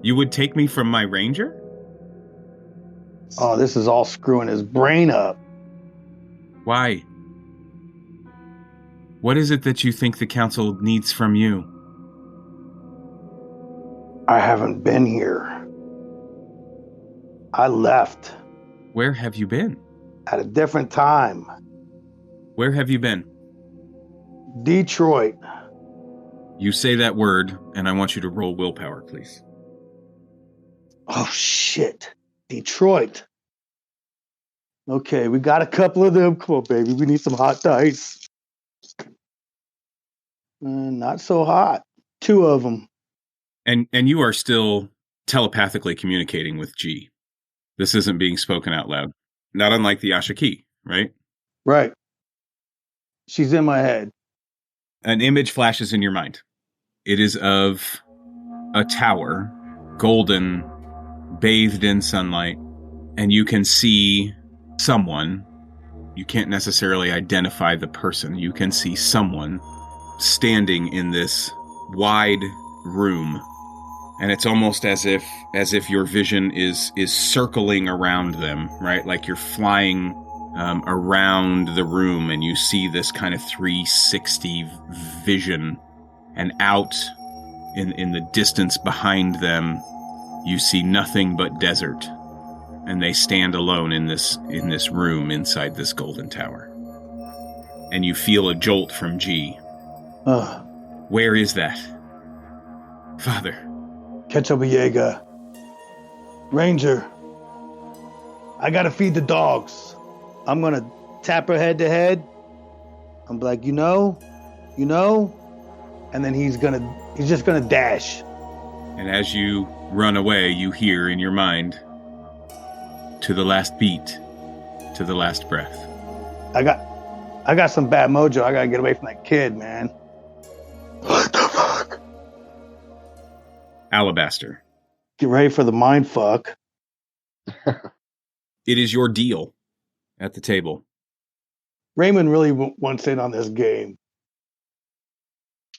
You would take me from my Ranger? Oh, this is all screwing his brain up. Why? What is it that you think the council needs from you? I haven't been here. I left. Where have you been? At a different time. Where have you been? Detroit. You say that word, and I want you to roll willpower, please. Oh, shit. Detroit. Okay, we got a couple of them. Come on, baby. We need some hot dice. Not so hot. 2 of them. And you are still telepathically communicating with G. This isn't being spoken out loud. Not unlike the Ashaki, right? Right. She's in my head. An image flashes in your mind. It is of a tower, golden, bathed in sunlight, and you can see someone. You can't necessarily identify the person. You can see someone standing in this wide room, And it's almost as if your vision is circling around them, right? Like you're flying around the room, and you see this kind of 360 vision, and out in the distance behind them, you see nothing but desert, and they stand alone in this room inside this golden tower. And you feel a jolt from G. Where is that? Father. Quetzalviega. Ranger. I gotta feed the dogs. I'm gonna tap her head to head. I'm like, you know, and then he's just gonna dash. And as you run away, you hear in your mind, to the last beat, to the last breath. I got some bad mojo. I gotta get away from that kid, man. What the fuck? Alabaster. Get ready for the mind fuck. It is your deal at the table. Raymond really wants in on this game.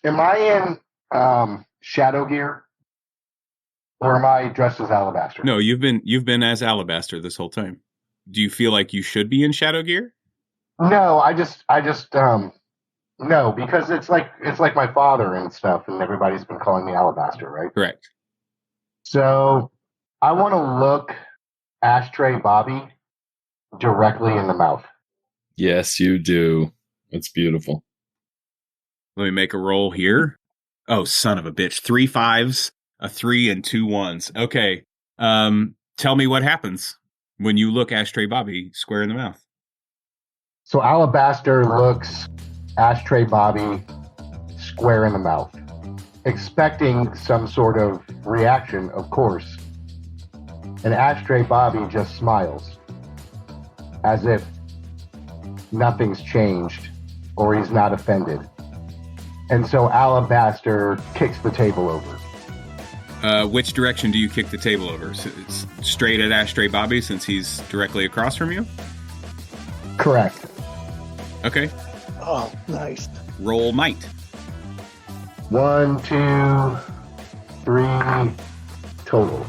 Am I in shadow gear? Or am I dressed as Alabaster? No, you've been as Alabaster this whole time. Do you feel like you should be in shadow gear? No, I just no, because it's like my father and stuff, and everybody's been calling me Alabaster, right? Correct. So I want to look Ashtray Bobby directly in the mouth. Yes, you do. It's beautiful. Let me make a roll here. Oh, son of a bitch. 3 5s, a 3, and 2 1s. Okay. Tell me what happens when you look Ashtray Bobby square in the mouth. So Alabaster looks Ashtray Bobby square in the mouth, expecting some sort of reaction, of course. And Ashtray Bobby just smiles, as if nothing's changed or he's not offended. And so Alabaster kicks the table over. Which direction do you kick the table over? So it's straight at Ashtray Bobby since he's directly across from you? Correct. Okay. Oh, nice. Roll might. 1, 2, 3 total.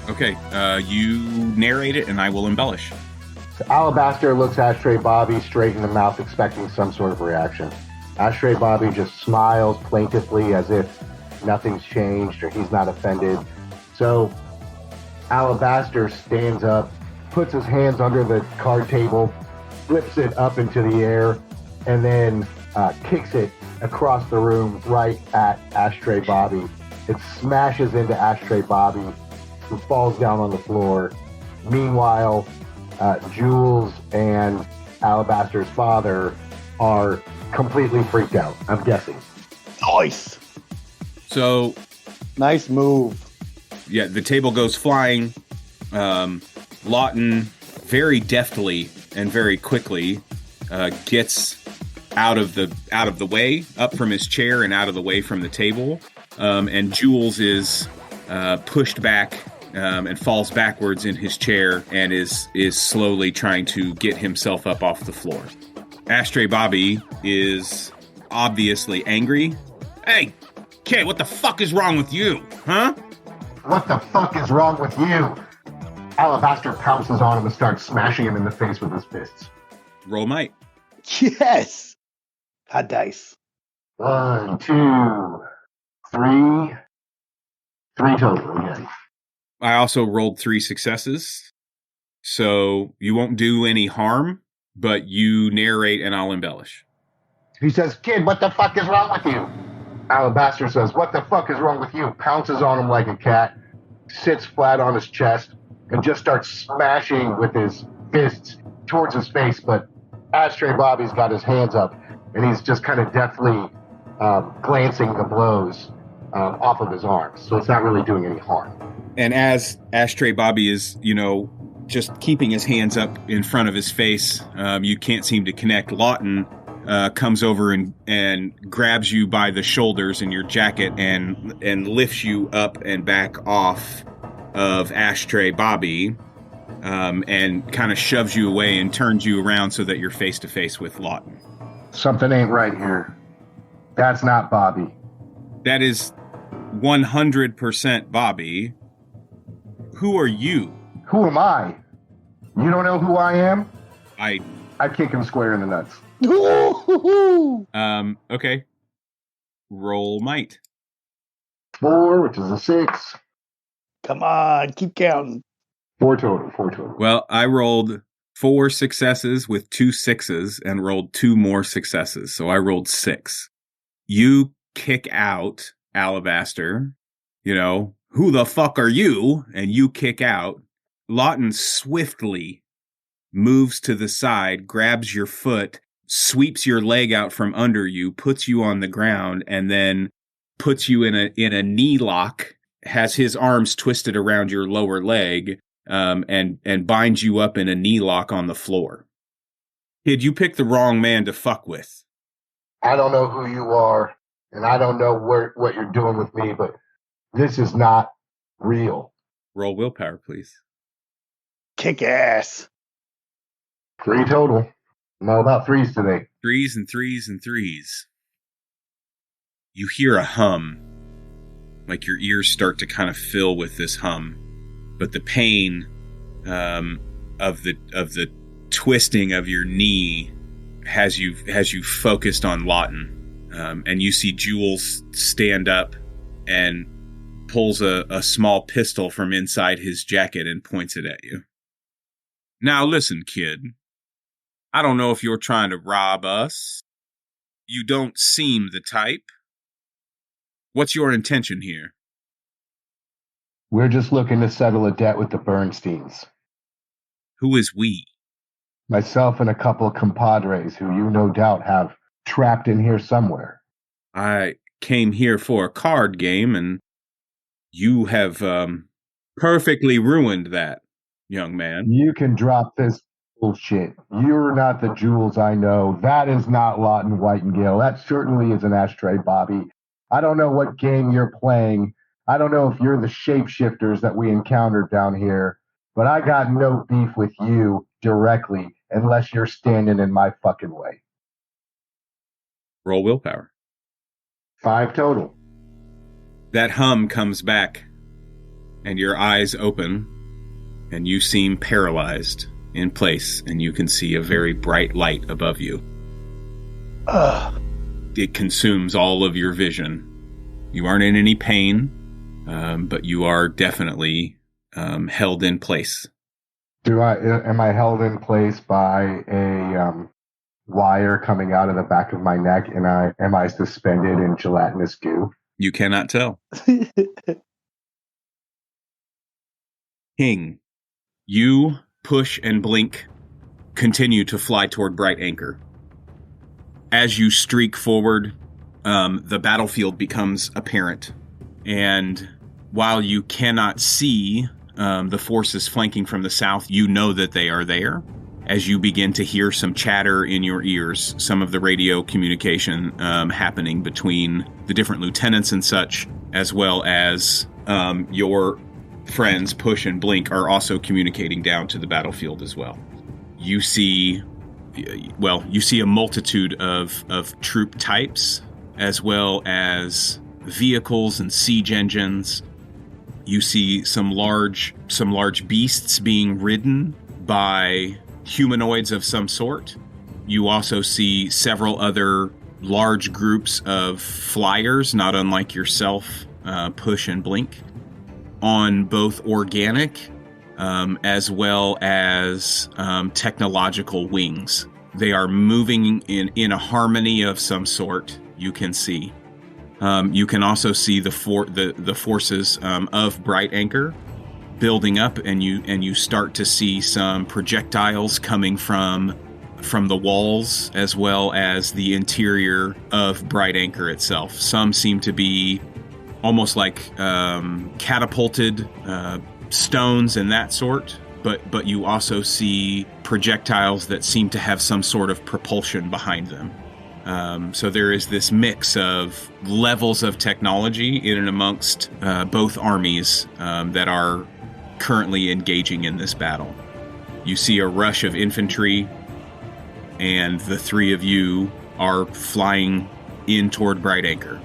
Okay. You narrate it and I will embellish. So Alabaster looks Ashtray Bobby straight in the mouth, expecting some sort of reaction. Ashtray Bobby just smiles plaintively as if nothing's changed or he's not offended. So Alabaster stands up, puts his hands under the card table, flips it up into the air, and then kicks it across the room right at Ashtray Bobby. It smashes into Ashtray Bobby, who falls down on the floor. Meanwhile, Jules and Alabaster's father are completely freaked out, I'm guessing. Nice. So, nice move. Yeah, the table goes flying. Lawton very deftly and very quickly gets out of the way, up from his chair and out of the way from the table. And Jules is pushed back and falls backwards in his chair and is slowly trying to get himself up off the floor. Ashtray Bobby is obviously angry. Hey, kid, what the fuck is wrong with you, huh? What the fuck is wrong with you? Alabaster pounces on him and starts smashing him in the face with his fists. Roll might. Yes. Hot dice. 1, 2, 3. 3 total again. I also rolled 3 successes. So you won't do any harm, but you narrate and I'll embellish. He says, kid, what the fuck is wrong with you? Alabaster says, what the fuck is wrong with you? Pounces on him like a cat, sits flat on his chest, and just starts smashing with his fists towards his face. But Ashtray Bobby's got his hands up, and he's just kind of deftly glancing the blows off of his arms. So it's not really doing any harm. And as Ashtray Bobby is, just keeping his hands up in front of his face, you can't seem to connect. Lawton comes over and grabs you by the shoulders in your jacket and lifts you up and back off of Ashtray Bobby, and kind of shoves you away and turns you around so that you're face to face with Lawton. Something ain't right here. That's not Bobby. That is 100% Bobby. Who are you? Who am I? You don't know who I am? I kick him square in the nuts. Okay. Roll might. 4, which is a 6. Come on, keep counting. 4 total. Well, I rolled 4 successes with 2 6s and rolled 2 more successes, so I rolled 6. You kick out Alabaster, who the fuck are you? And you kick out. Lawton swiftly moves to the side, grabs your foot, sweeps your leg out from under you, puts you on the ground, and then puts you in a knee lock, has his arms twisted around your lower leg, and binds you up in a knee lock on the floor. Kid, you picked the wrong man to fuck with. I don't know who you are, and I don't know what you're doing with me, but this is not real. Roll willpower, please. Kick ass. 3 total. I'm all about 3s today. 3s and 3s and 3s. You hear a hum. Like your ears start to kind of fill with this hum. But the pain of the twisting of your knee has you focused on Lawton. And you see Jules stand up and pulls a small pistol from inside his jacket and points it at you. Now listen, kid. I don't know if you're trying to rob us. You don't seem the type. What's your intention here? We're just looking to settle a debt with the Bernsteins. Who is we? Myself and a couple of compadres who you no doubt have trapped in here somewhere. I came here for a card game, and you have perfectly ruined that, young man. You can drop this bullshit. You're not the Jules I know. That is not Lawton Whitingale. That certainly is an Ashtray Bobby. I don't know what game you're playing. I don't know if you're the shapeshifters that we encountered down here, but I got no beef with you directly unless you're standing in my fucking way. Roll willpower. 5 total. That hum comes back, and your eyes open, and you seem paralyzed in place, and you can see a very bright light above you. It consumes all of your vision. You aren't in any pain, but you are definitely held in place. Am I held in place by a wire coming out of the back of my neck, and am I suspended in gelatinous goo? You cannot tell. King, you push and blink, continue to fly toward Bright Anchor. As you streak forward, the battlefield becomes apparent. And while you cannot see the forces flanking from the south, you know that they are there. As you begin to hear some chatter in your ears, some of the radio communication happening between the different lieutenants and such, as well as your friends Push and Blink are also communicating down to the battlefield as well. You see a multitude of troop types, as well as vehicles and siege engines. You see some large beasts being ridden by humanoids of some sort. You also see several other large groups of flyers, not unlike yourself, Push and Blink, on both organic as well as technological wings. They are moving in a harmony of some sort, you can see. You can also see the forces of Bright Anchor building up, and you start to see some projectiles coming from the walls as well as the interior of Bright Anchor itself. Some seem to be almost like catapulted stones and that sort, but you also see projectiles that seem to have some sort of propulsion behind them. So there is this mix of levels of technology in and amongst both armies that are currently engaging in this battle. You see a rush of infantry, and the three of you are flying in toward Bright Anchor.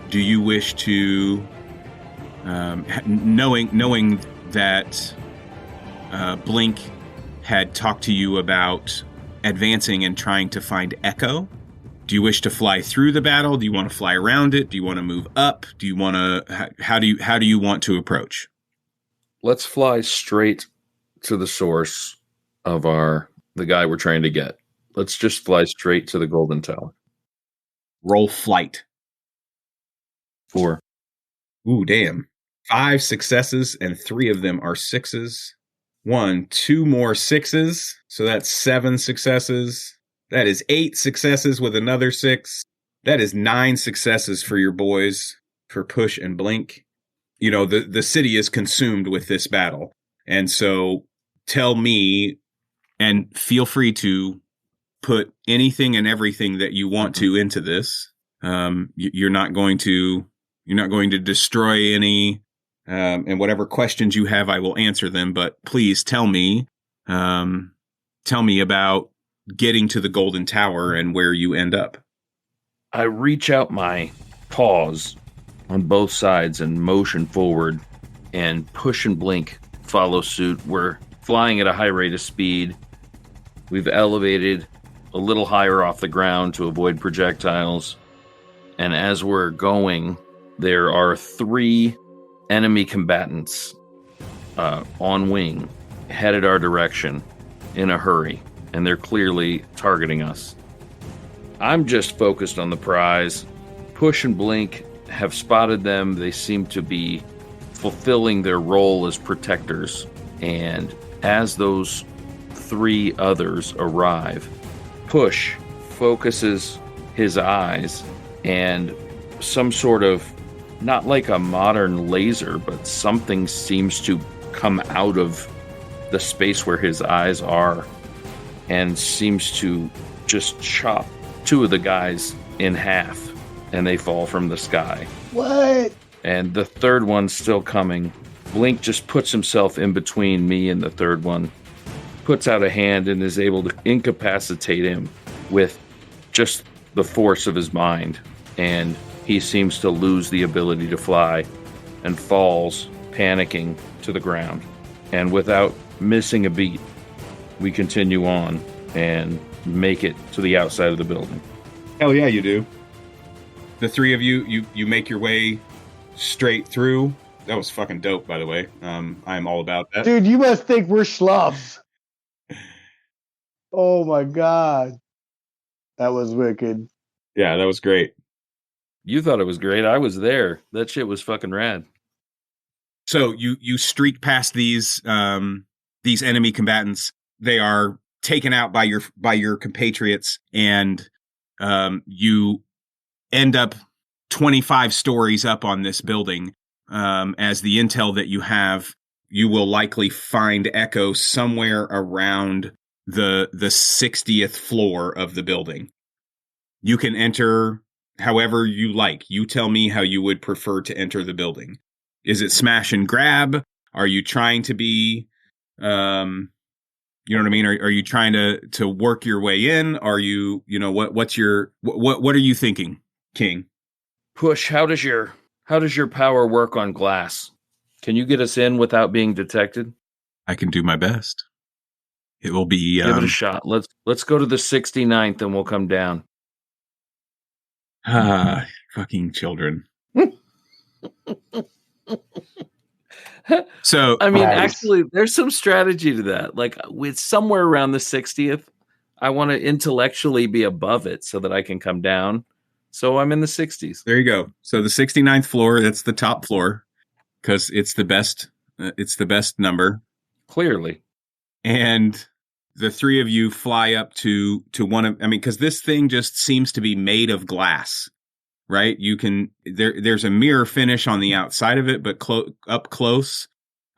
Do you wish to knowing that Blink had talked to you about advancing and trying to find Echo. Do you wish to fly through the battle? Do you want to fly around it? Do you want to move up? Do you want to? How do you want to approach? Let's fly straight to the source of the guy we're trying to get. Let's just fly straight to the Golden Tower. Roll flight. 4. Ooh, damn. 5 successes, and 3 of them are 6s. 2 more 6s, so that's 7 successes. That is 8 successes with another 6. That is 9 successes for your boys, for Push and Blink. You know, the city is consumed with this battle. And so tell me, and feel free to put anything and everything that you want to into this. You're not going to destroy any, and whatever questions you have, I will answer them. But please tell me about getting to the Golden Tower and where you end up. I reach out my paws on both sides and motion forward, and Push and Blink follow suit. We're flying at a high rate of speed. We've elevated a little higher off the ground to avoid projectiles. And as we're going, there are 3 enemy combatants on wing, headed our direction in a hurry, and they're clearly targeting us. I'm just focused on the prize. Push and Blink have spotted them. They seem to be fulfilling their role as protectors. And as those 3 others arrive, Push focuses his eyes, and some sort of, not like a modern laser, but something seems to come out of the space where his eyes are and seems to just chop 2 of the guys in half, and they fall from the sky. What? And the third one's still coming. Blink just puts himself in between me and the third one, puts out a hand, and is able to incapacitate him with just the force of his mind. And he seems to lose the ability to fly and falls, panicking, to the ground. And without missing a beat, we continue on and make it to the outside of the building. Hell yeah, you do. The 3 of you make your way straight through. That was fucking dope, by the way. I'm all about that. Dude, you must think we're schluffs. Oh my God. That was wicked. Yeah, that was great. You thought it was great. I was there. That shit was fucking rad. So you streak past these enemy combatants. They are taken out by your compatriots, and you end up 25 stories up on this building. As the intel that you have, you will likely find Echo somewhere around the 60th floor of the building. You can enter however you like. You tell me how you would prefer to enter the building. Is it smash and grab? Are you trying to be, you know what I mean? Are you trying to work your way in? Are you, what are you thinking, King? Push, how does your power work on glass? Can you get us in without being detected? I can do my best. It will be give it a shot. Let's go to the 69th and we'll come down. Fucking children. So I mean, actually, there's some strategy to that. Like, with somewhere around the 60th, I want to intellectually be above it so that I can come down. So I'm in the 60s. There you go. So the 69th floor, that's the top floor because it's the best. It's the best number. Clearly. And the 3 of you fly up to one of, because this thing just seems to be made of glass, right? You can, there's a mirror finish on the outside of it, but up close,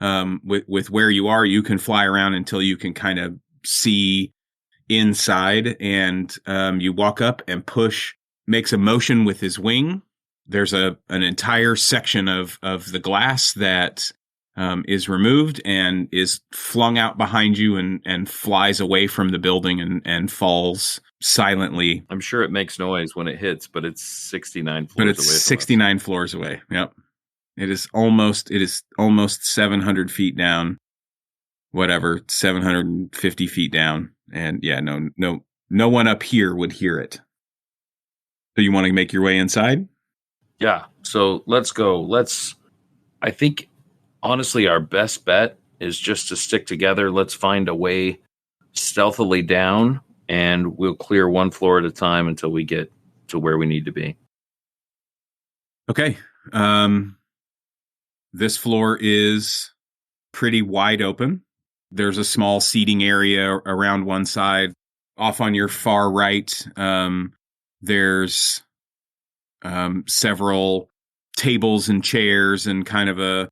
with where you are, you can fly around until you can kind of see inside, and you walk up, and Push makes a motion with his wing. There's an entire section of the glass that is removed and is flung out behind you and flies away from the building and falls silently. I'm sure it makes noise when it hits, but it's 69 floors away. But it's 69 floors away. Yep. It is almost 700 feet down. Whatever, 750 feet down. And yeah, no one up here would hear it. So you want to make your way inside? Yeah. So let's go. I think, honestly, our best bet is just to stick together. Let's find a way stealthily down, and we'll clear one floor at a time until we get to where we need to be. Okay. This floor is pretty wide open. There's a small seating area around one side. Off on your far right, there's several tables and chairs and kind of a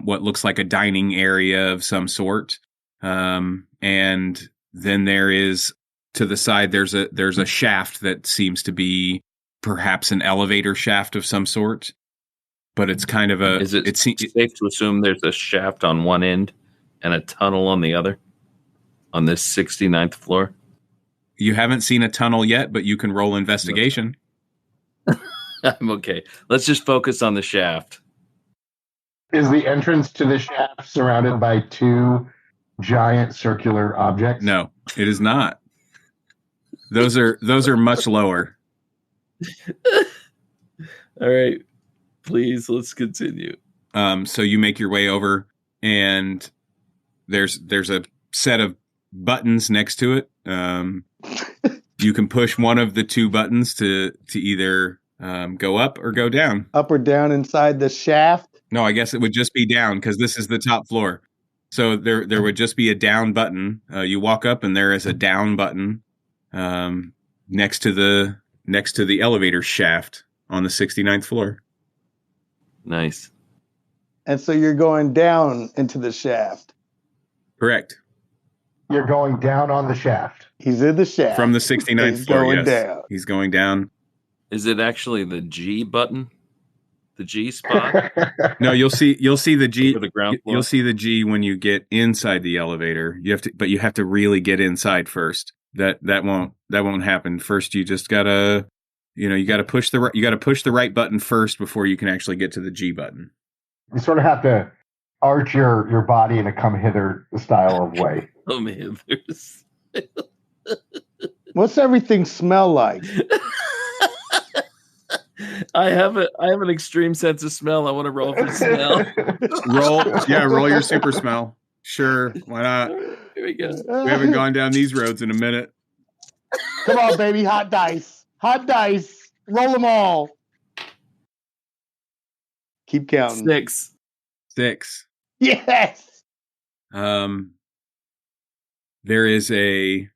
what looks like a dining area of some sort. And then there is, to the side, there's a shaft that seems to be perhaps an elevator shaft of some sort. But it's kind of a... Is it safe to assume there's a shaft on one end and a tunnel on the other on this 69th floor? You haven't seen a tunnel yet, but you can roll investigation. I'm okay. Let's just focus on the shaft. Is the entrance to the shaft surrounded by two giant circular objects? No, it is not. Those are much lower. All right. Please, let's continue. So you make your way over, and there's a set of buttons next to it. You can push one of the two buttons to either go up or go down. Up or down inside the shaft? No, I guess it would just be down because this is the top floor. So there would just be a down button. You walk up, and there is a down button next to the elevator shaft on the 69th floor. Nice. And so you're going down into the shaft. Correct. You're going down on the shaft. He's in the shaft. From the 69th He's floor, going yes. down. He's going down. Is it actually the G button? The G spot? No, you'll see the G. For the ground floor? You'll see the G when you get inside the elevator. You have to really get inside first. That won't happen. First, you just gotta, you gotta push the right button first before you can actually get to the G button. You sort of have to arch your body in a come hither style of way. Oh man, there's What's everything smell like? I have an extreme sense of smell. I want to roll for smell. Roll your super smell. Sure, why not? Here we go. We haven't gone down these roads in a minute. Come on, baby, hot dice. Hot dice. Roll them all. Keep counting. 6. Yes. There is a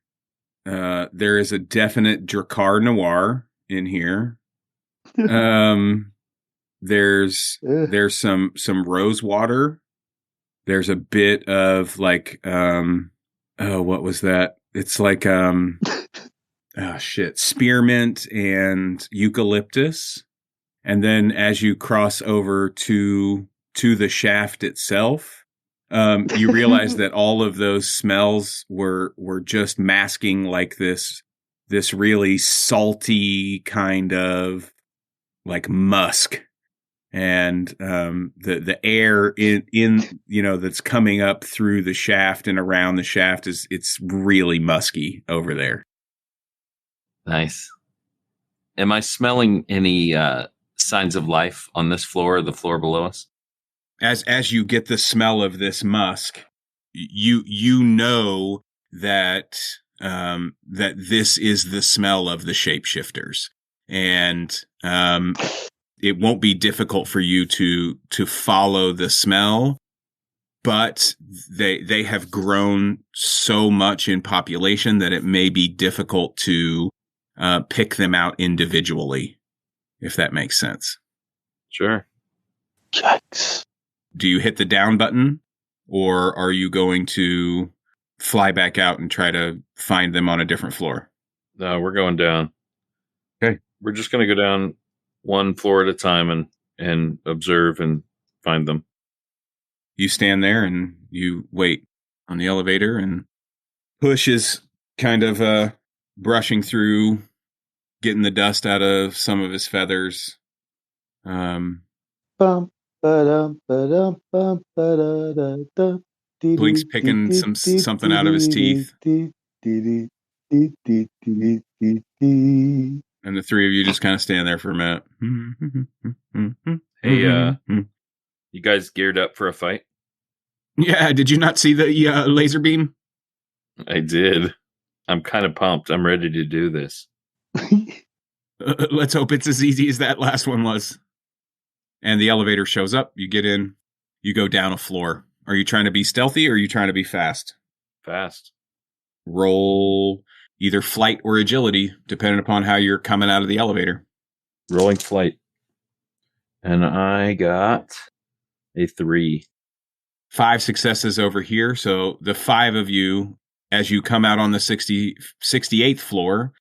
definite Drakkar Noir in here. There's some rose water. There's a bit of like what was that? It's like spearmint and eucalyptus. And then as you cross over to the shaft itself, you realize that all of those smells were just masking like this really salty kind of like musk. And the air in that's coming up through the shaft and around the shaft it's really musky over there. Nice. Am I smelling any signs of life on this floor or the floor below us? As you get the smell of this musk, you know that that this is the smell of the shapeshifters, and it won't be difficult for you to follow the smell, but they have grown so much in population that it may be difficult to pick them out individually, if that makes sense. Sure. Yikes. Do you hit the down button, or are you going to fly back out and try to find them on a different floor? No, we're going down. Okay. We're just going to go down one floor at a time and observe and find them. You stand there and you wait on the elevator, and Push is kind of brushing through, getting the dust out of some of his feathers. Bum, Blink's picking something out of his teeth. And the three of you just kind of stand there for a minute. Hey, you guys geared up for a fight? Yeah, did you not see the laser beam? I did. I'm kind of pumped. I'm ready to do this. Let's hope it's as easy as that last one was. And the elevator shows up. You get in. You go down a floor. Are you trying to be stealthy or are you trying to be fast? Fast. Roll either flight or agility, depending upon how you're coming out of the elevator. Rolling flight. And I got a 3. 5 successes over here. So the 5 of you, as you come out on the 68th floor,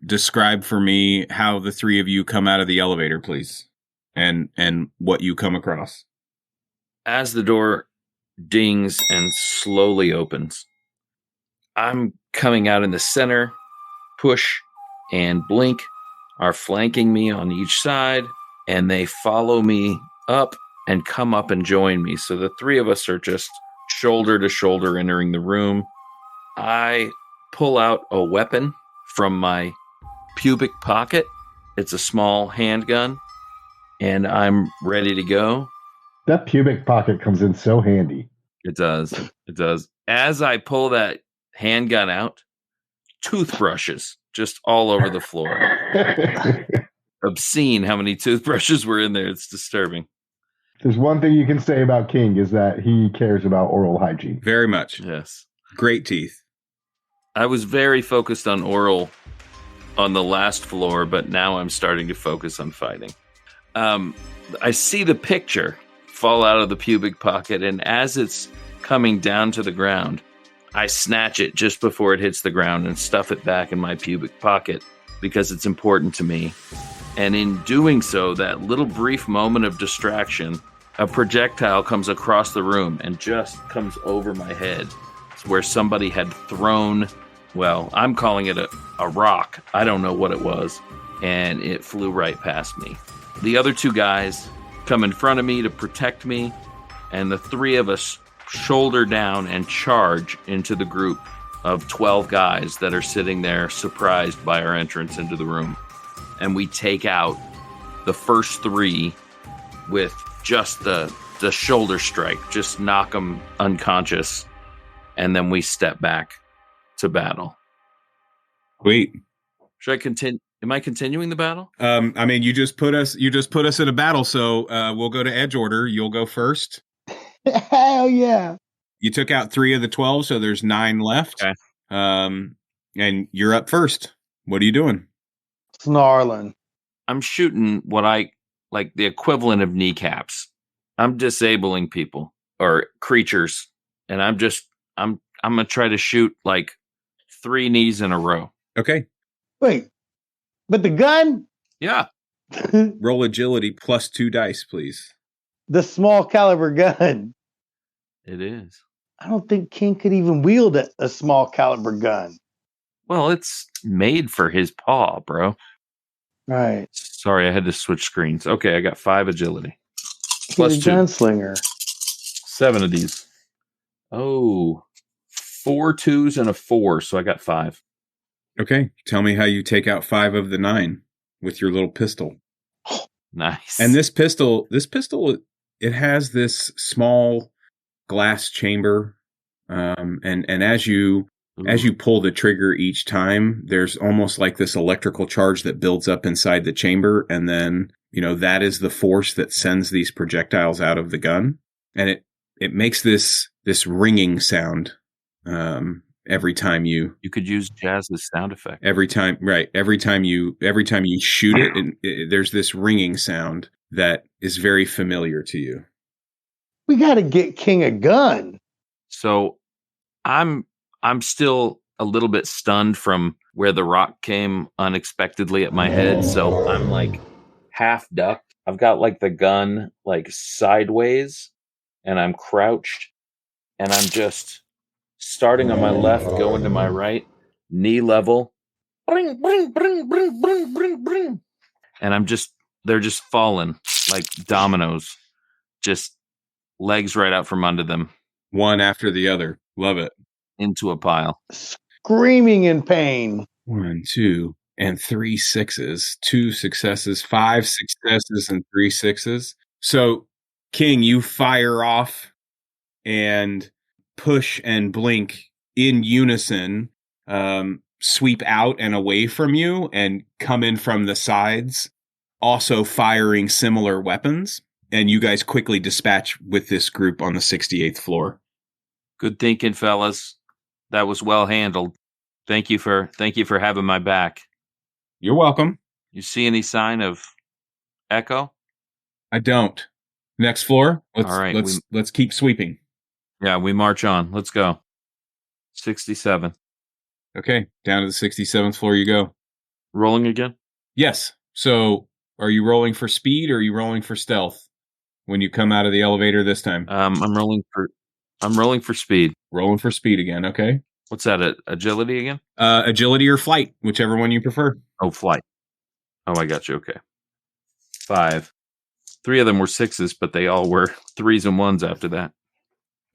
describe for me how the 3 of you come out of the elevator, please. And what you come across. As the door dings and slowly opens, I'm coming out in the center. Push and Blink are flanking me on each side, and they follow me up and come up and join me. So the 3 of us are just shoulder to shoulder entering the room. I pull out a weapon from my pubic pocket. It's a small handgun, and I'm ready to go. That pubic pocket comes in so handy. It does. It does. As I pull that handgun out, toothbrushes just all over the floor. Obscene how many toothbrushes were in there. It's disturbing. There's one thing you can say about King is that he cares about oral hygiene. Very much. Yes. Great teeth. I was very focused on oral on the last floor, but now I'm starting to focus on fighting. I see the picture fall out of the pubic pocket, and as it's coming down to the ground, I snatch it just before it hits the ground and stuff it back in my pubic pocket because it's important to me. And in doing so, that little brief moment of distraction, a projectile comes across the room and just comes over my head. It's where somebody had thrown, well, I'm calling it a rock. I don't know what it was. And it flew right past me. The other 2 guys come in front of me to protect me, and the 3 of us shoulder down and charge into the group of 12 guys that are sitting there surprised by our entrance into the room. And we take out the first 3 with just the shoulder strike, just knock them unconscious, and then we step back to battle. Wait. Should I continue? Am I continuing the battle? I mean, you just put us in a battle, so we'll go to edge order. You'll go first. Hell yeah. You took out 3 of the 12, so there's 9 left. Okay. And you're up first. What are you doing? Snarling. I'm shooting what I like the equivalent of kneecaps. I'm disabling people or creatures, and I'm gonna try to shoot like 3 knees in a row. Okay. Wait, but the gun? Yeah. Roll agility plus 2 dice, please. The small caliber gun. It is. I don't think King could even wield a small caliber gun. Well, it's made for his paw, bro. Right. Sorry, I had to switch screens. Okay, I got 5 agility. He's Plus a 2. gunslinger. 7 of these. Oh, 4 2s and a 4, so I got 5. Okay. Tell me how you take out 5 of the 9 with your little pistol. Nice. And this pistol, it has this small glass chamber. And as you pull the trigger each time, there's almost like this electrical charge that builds up inside the chamber. And then, that is the force that sends these projectiles out of the gun. And it makes this ringing sound, every time you could use Jazz's sound effect. Every time you shoot it, there's this ringing sound that is very familiar to you. We got to get King a gun. So I'm still a little bit stunned from where the rock came unexpectedly at my head. So I'm like half ducked. I've got like the gun like sideways, and I'm crouched, and I'm just starting on my left, going to my right, knee level. Bring, bring, bring, bring, bring, bring, bring. And they're just falling like dominoes just legs right out from under them One after the other. Love it. into a pile. Screaming in pain. 1, 2, and 3 6s. 2 successes, 5 successes, and 3 6s. So, King, you fire off and push and blink in unison, sweep out and away from you and come in from the sides, also firing similar weapons. And you guys quickly dispatch with this group on the 68th floor. Good thinking, fellas. That was well handled. Thank you for having my back. You're welcome. You see any sign of Echo? I don't. Next floor. All right, Let's keep sweeping. Yeah, we march on. Let's go. 67. Okay, down to the 67th floor you go. Rolling again? Yes. So, are you rolling for speed or are you rolling for stealth when you come out of the elevator this time? I'm rolling for speed. Rolling for speed again, okay? What's that? Agility again? Agility or flight, whichever one you prefer. Oh, flight. Oh, I got you. Okay. 5. 3 of them were 6s, but they all were 3s and 1s after that.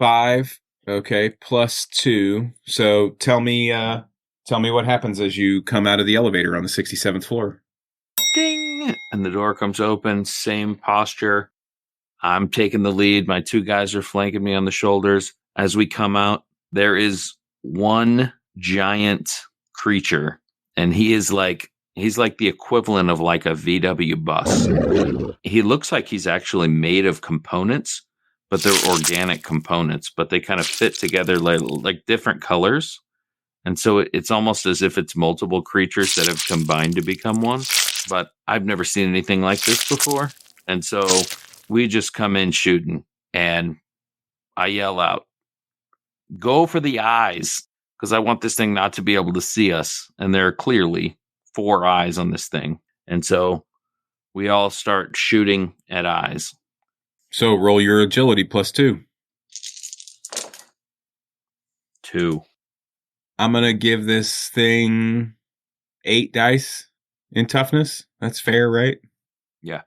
5, okay, plus 2. So tell me what happens as you come out of the elevator on the 67th floor. Ding! And the door comes open, same posture. I'm taking the lead. My 2 guys are flanking me on the shoulders. As we come out, there is one giant creature, and he's like the equivalent of like a VW bus. He looks like he's actually made of components, but they're organic components, but they kind of fit together like different colors. And so it's almost as if it's multiple creatures that have combined to become one. But I've never seen anything like this before. And so we just come in shooting, and I yell out, "Go for the eyes," because I want this thing not to be able to see us. And there are clearly 4 eyes on this thing. And so we all start shooting at eyes. So roll your agility plus 2. 2. I'm going to give this thing 8 dice in toughness. That's fair, right? Yeah.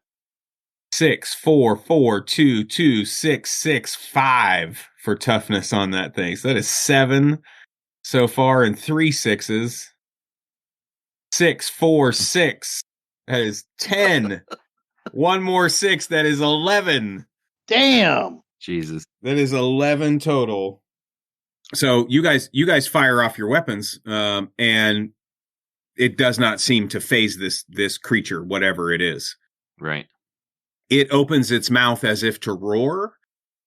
6, 4, 4, 2, 2, 6, 6, 5 for toughness on that thing. So that is 7 so far and 3 6s. 6, 4, 6. That is 10. One more 6. That is 11. Damn. Jesus. That is 11 total. So you guys fire off your weapons, and it does not seem to phase this creature, whatever it is. Right. It opens its mouth as if to roar,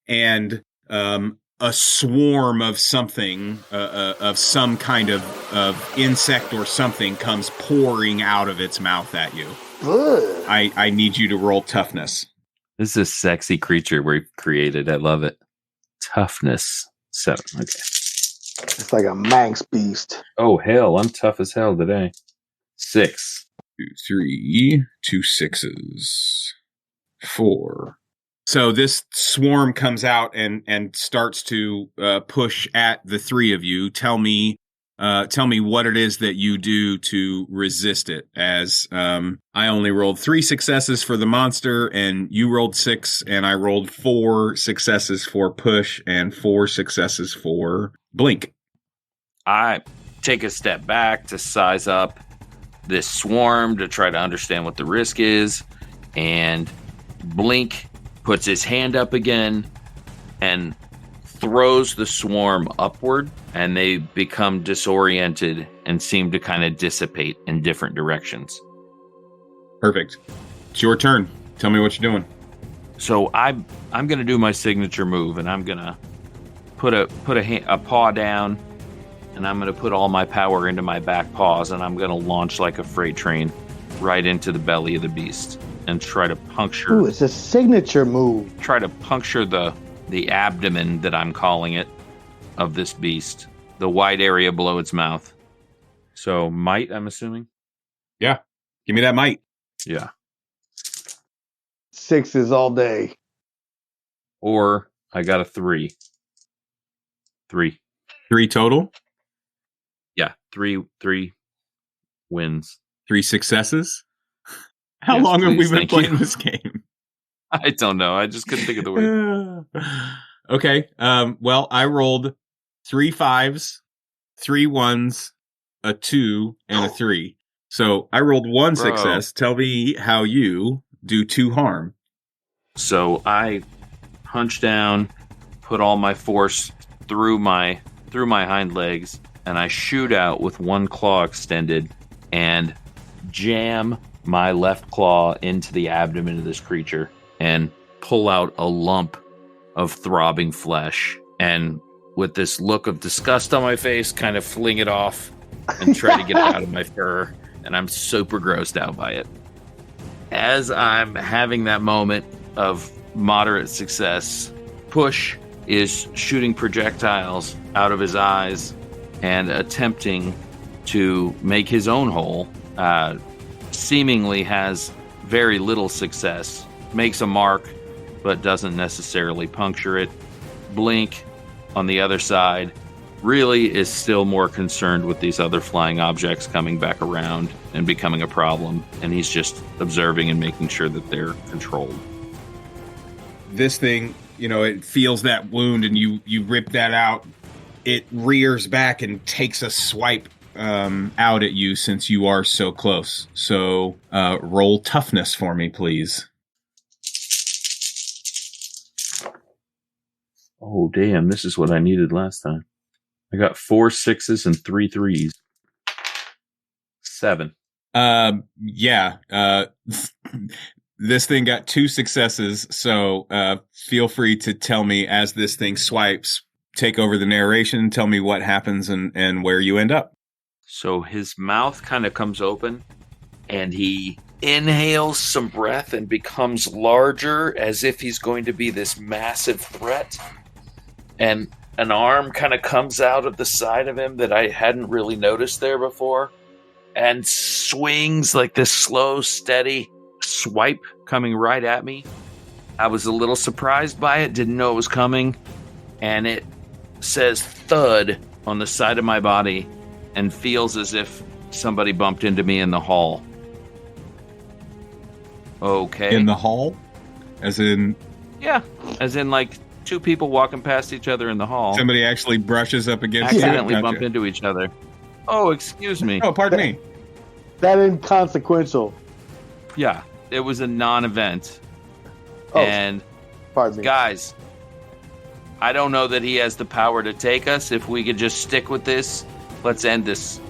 and a swarm of something, of some kind of insect or something, comes pouring out of its mouth at you. Ugh. I need you to roll toughness. This is a sexy creature we created. I love it. Toughness 7. Okay. It's like a Manx beast. Oh, hell. I'm tough as hell today. 6. 2, 3, 2 6s. 4. So this swarm comes out and starts to push at the 3 of you. Tell me what it is that you do to resist it. As I only rolled 3 successes for the monster, and you rolled 6, and I rolled 4 successes for push and 4 successes for blink. I take a step back to size up this swarm to try to understand what the risk is, and Blink puts his hand up again and throws the swarm upward, and they become disoriented and seem to kind of dissipate in different directions. Perfect. It's your turn. Tell me what you're doing. So I'm going to do my signature move, and I'm going to put a paw down, and I'm going to put all my power into my back paws, and I'm going to launch like a freight train right into the belly of the beast and try to puncture. Ooh, it's a signature move. Try to puncture the abdomen, that I'm calling it, of this beast, the wide area below its mouth. So might, I'm assuming. Yeah, give me that might. Yeah. 6s all day. Or I got a 3. 3. 3 total. Yeah, 3 wins. 3 successes. How Yes, long have we please, been thank playing you. this game? I don't know. I just couldn't think of the word. Okay. Well, I rolled 3 5s, 3 1s, a 2, and a 3. So I rolled 1 Bro. success. Tell me how you do 2 harm. So I hunch down, put all my force through my hind legs, and I shoot out with one claw extended and jam my left claw into the abdomen of this creature and pull out a lump of throbbing flesh. And with this look of disgust on my face, kind of fling it off and try to get it out of my fur. And I'm super grossed out by it. As I'm having that moment of moderate success, Push is shooting projectiles out of his eyes and attempting to make his own hole. Seemingly has very little success, makes a mark, but doesn't necessarily puncture it. Blink, on the other side, really is still more concerned with these other flying objects coming back around and becoming a problem, and he's just observing and making sure that they're controlled. This thing, it feels that wound, and you rip that out. It rears back and takes a swipe out at you since you are so close. So roll toughness for me, please. Oh, damn. This is what I needed last time. I got 4 6s and 3 3s. 7. Yeah. This thing got 2 successes, so feel free to tell me as this thing swipes, take over the narration, tell me what happens and where you end up. So his mouth kind of comes open, and he inhales some breath and becomes larger as if he's going to be this massive threat. And an arm kind of comes out of the side of him that I hadn't really noticed there before and swings like this slow, steady swipe coming right at me. I was a little surprised by it, didn't know it was coming, and it says thud on the side of my body and feels as if somebody bumped into me in the hall. Okay. In the hall? As in... Yeah, as in like 2 people walking past each other in the hall. Somebody actually brushes up against you. Accidentally bump into each other. Oh, excuse me. Oh, pardon me. That inconsequential. Yeah, it was a non-event. Oh, and pardon me. Guys, I don't know that he has the power to take us. If we could just stick with this, let's end this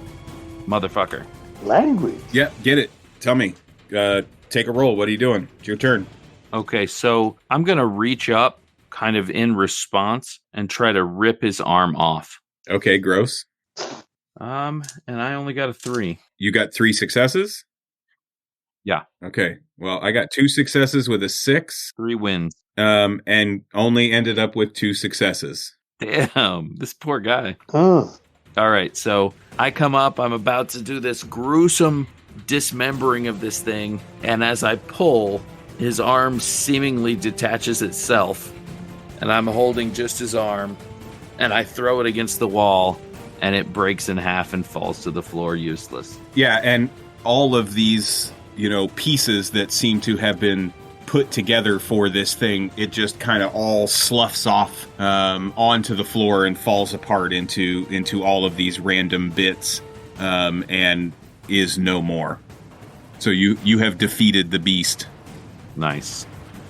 motherfucker. Language. Yeah, get it. Tell me. Take a roll. What are you doing? It's your turn. Okay, so I'm going to reach up kind of in response and try to rip his arm off. Okay, gross. And I only got a 3. You got 3 successes? Yeah. Okay. Well, I got 2 successes with a 6. 3 wins. And only ended up with 2 successes. Damn, this poor guy. Huh. All right, so I come up. I'm about to do this gruesome dismembering of this thing. And as I pull, his arm seemingly detaches itself. And I'm holding just his arm. And I throw it against the wall. And it breaks in half and falls to the floor useless. Yeah, and all of these, pieces that seem to have been put together for this thing, it just kind of all sloughs off onto the floor and falls apart into all of these random bits and is no more. So you have defeated the beast. Nice.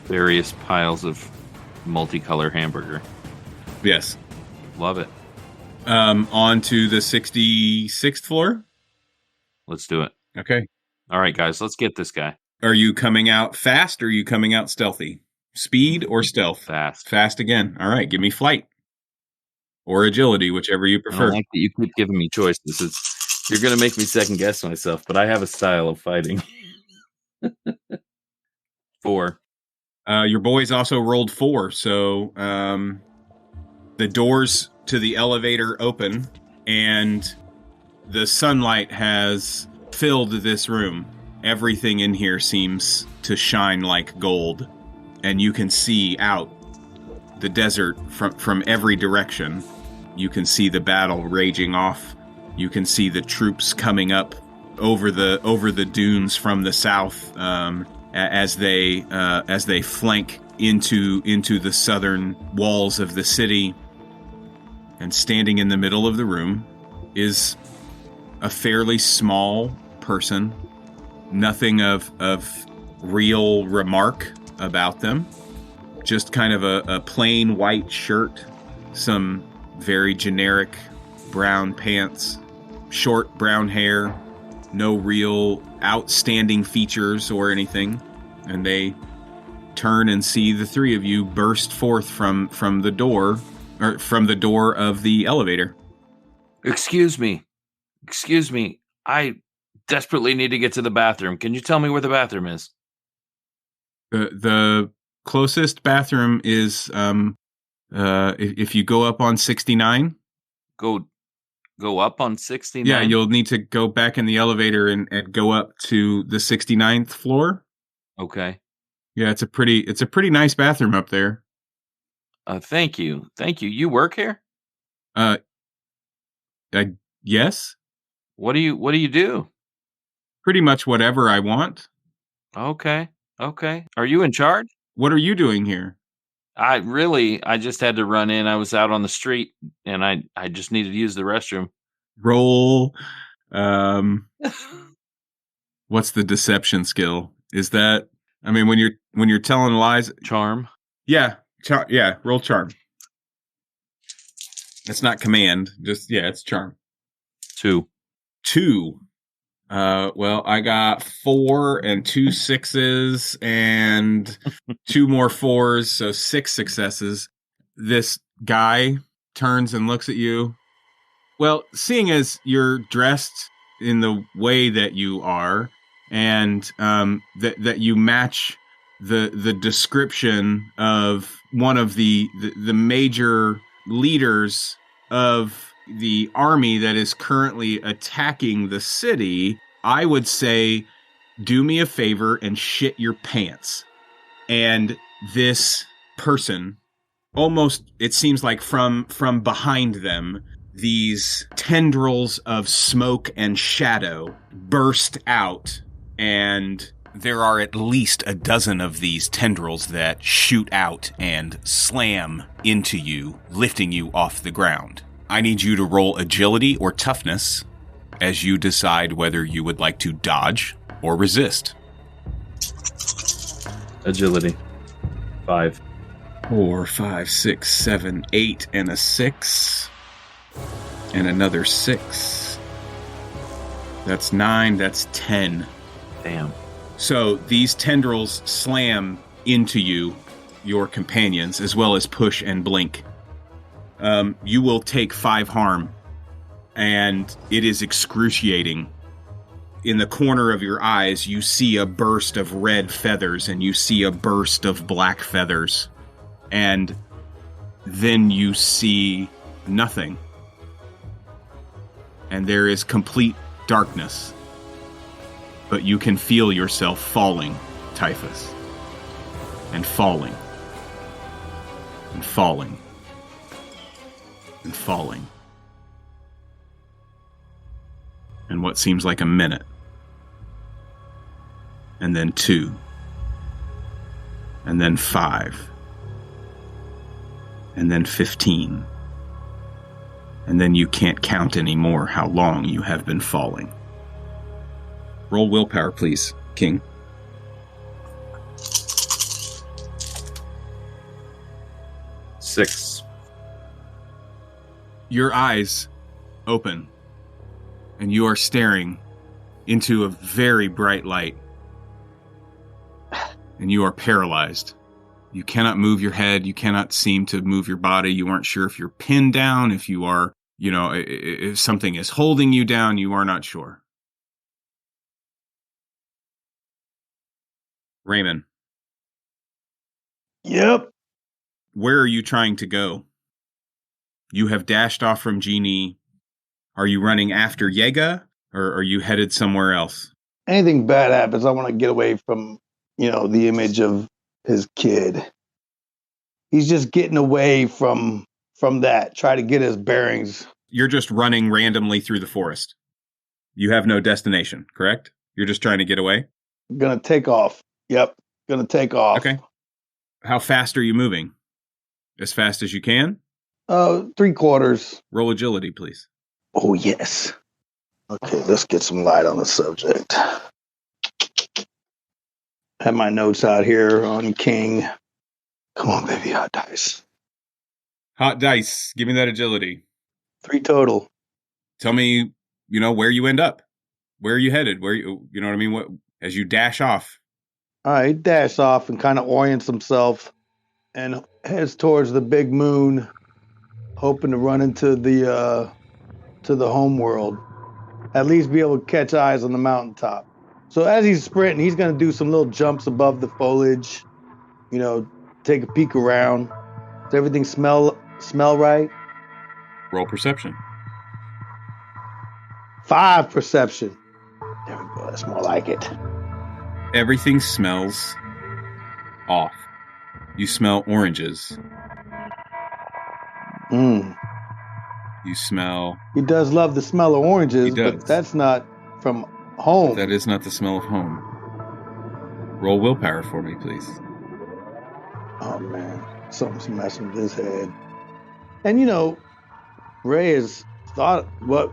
Various piles of multicolor hamburger. Yes. Love it. On to the 66th floor? Let's do it. Okay. All right, guys, let's get this guy. Are you coming out fast or are you coming out stealthy? Speed or stealth? Fast. Fast again. All right, give me flight. Or agility, whichever you I prefer. don't like that you keep giving me choices. You're going to make me second guess myself, but I have a style of fighting. 4. Your boys also rolled 4, so the doors to the elevator open, and the sunlight has filled this room. Everything in here seems to shine like gold, and you can see out the desert from every direction. You can see the battle raging off. You can see the troops coming up over the dunes from the south, and as they flank into the southern walls of the city. And standing in the middle of the room is a fairly small person. Nothing of real remark about them. Just kind of a plain white shirt, some very generic brown pants, short brown hair, no real outstanding features or anything. And they turn and see the three of you burst forth from the door, or from the door of the elevator. Excuse me. I desperately need to get to the bathroom. Can you tell me where the bathroom is? The closest bathroom is if you go up on 69. Go up on 69? Yeah, you'll need to go back in the elevator and go up to the 69th floor. Okay. Yeah, it's a pretty nice bathroom up there. Thank you. You work here? Yes. What do you do? Pretty much whatever I want. Okay. Are you in charge? What are you doing here? I just had to run in. I was out on the street and I just needed to use the restroom. Roll. What's the deception skill? Is that, I mean, when you're telling lies? Charm. Yeah. Roll charm. It's not command. It's charm. 2. Well, I got 4 and 2 6s and 2 more 4s, so 6 successes. This guy turns and looks at you. Well, seeing as you're dressed in the way that you are, and that you match the description of one of the major leaders of the army that is currently attacking the city, I would say, do me a favor and shit your pants. And this person, almost, it seems like from behind them, these tendrils of smoke and shadow burst out, and there are at least a dozen of these tendrils that shoot out and slam into you, lifting you off the ground. I need you to roll agility or toughness as you decide whether you would like to dodge or resist. Agility. 5. 4, 5, 6, 7, 8, and a 6. And another 6. That's 9, that's 10. Damn. So these tendrils slam into you, your companions, as well as push and blink. You will take 5 harm, and it is excruciating. In the corner of your eyes, you see a burst of red feathers, and you see a burst of black feathers, and then you see nothing. And there is complete darkness. But you can feel yourself falling, Typhus. And falling. And falling. And falling. And what seems like a minute. And then 2. And then 5. And then 15. And then you can't count anymore how long you have been falling. Roll willpower, please, King. 6. Your eyes open, and you are staring into a very bright light. And you are paralyzed. You cannot move your head. You cannot seem to move your body. You aren't sure if you're pinned down, if you are, if something is holding you down. You are not sure. Raymond. Yep. Where are you trying to go? You have dashed off from Genie. Are you running after Yega, or are you headed somewhere else? Anything bad happens, I want to get away from, the image of his kid. He's just getting away from that. Try to get his bearings. You're just running randomly through the forest. You have no destination, correct? You're just trying to get away? I'm gonna take off. Yep. Gonna take off. Okay. How fast are you moving? As fast as you can? 3/4. Roll agility, please. Oh, yes. Okay, let's get some light on the subject. Have my notes out here on King. Come on, baby, hot dice. Hot dice. Give me that agility. 3 total. Tell me, where you end up. Where are you headed? Where you know what I mean? What as you dash off? All right, he dashes off and kind of orients himself and heads towards the big moon, hoping to run into the home world. At least be able to catch eyes on the mountaintop. So as he's sprinting, he's going to do some little jumps above the foliage, take a peek around. Does everything smell right? Roll perception. 5 perception. There we go. That's more like it. Everything smells off. You smell oranges. You smell... He does love the smell of oranges, He does. but that's not from home. That is not the smell of home. Roll willpower for me, please. Oh, man. Something's messing with his head. And, Ray has thought what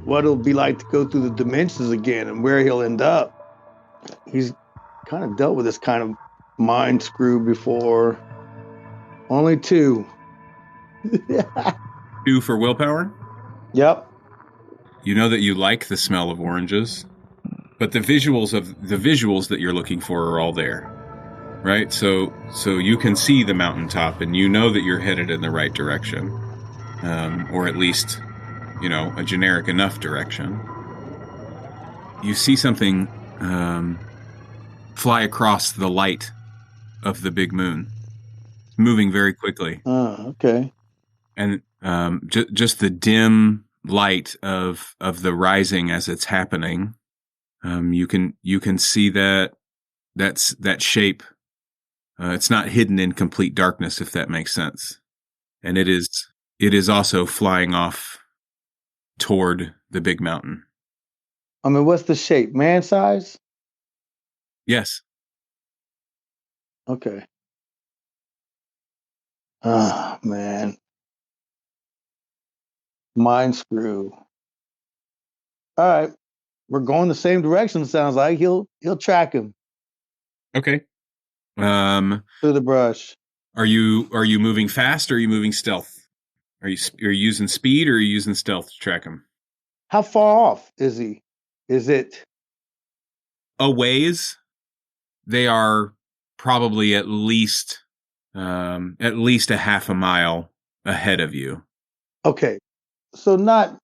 it'll be like to go through the dimensions again and where he'll end up. He's kind of dealt with this kind of mind screw before. Only 2. 2 for willpower? Yep. You know that you like the smell of oranges, but the visuals that you're looking for are all there, right? So you can see the mountaintop, and you know that you're headed in the right direction, or at least, a generic enough direction. You see something fly across the light of the big moon, moving very quickly. Okay. And just the dim light of the rising as it's happening, you can see that shape. It's not hidden in complete darkness, if that makes sense. And it is also flying off toward the big mountain. I mean, what's the shape? Man size? Yes. Okay. Ah, man. Mind screw. All right. We're going the same direction, sounds like. He'll track him Okay. through the brush. Are you moving fast or are you moving stealth? Are you using speed or are you using stealth to track him? How far off is he? Is it A ways? They are probably at least a half a mile ahead of you. okay? So not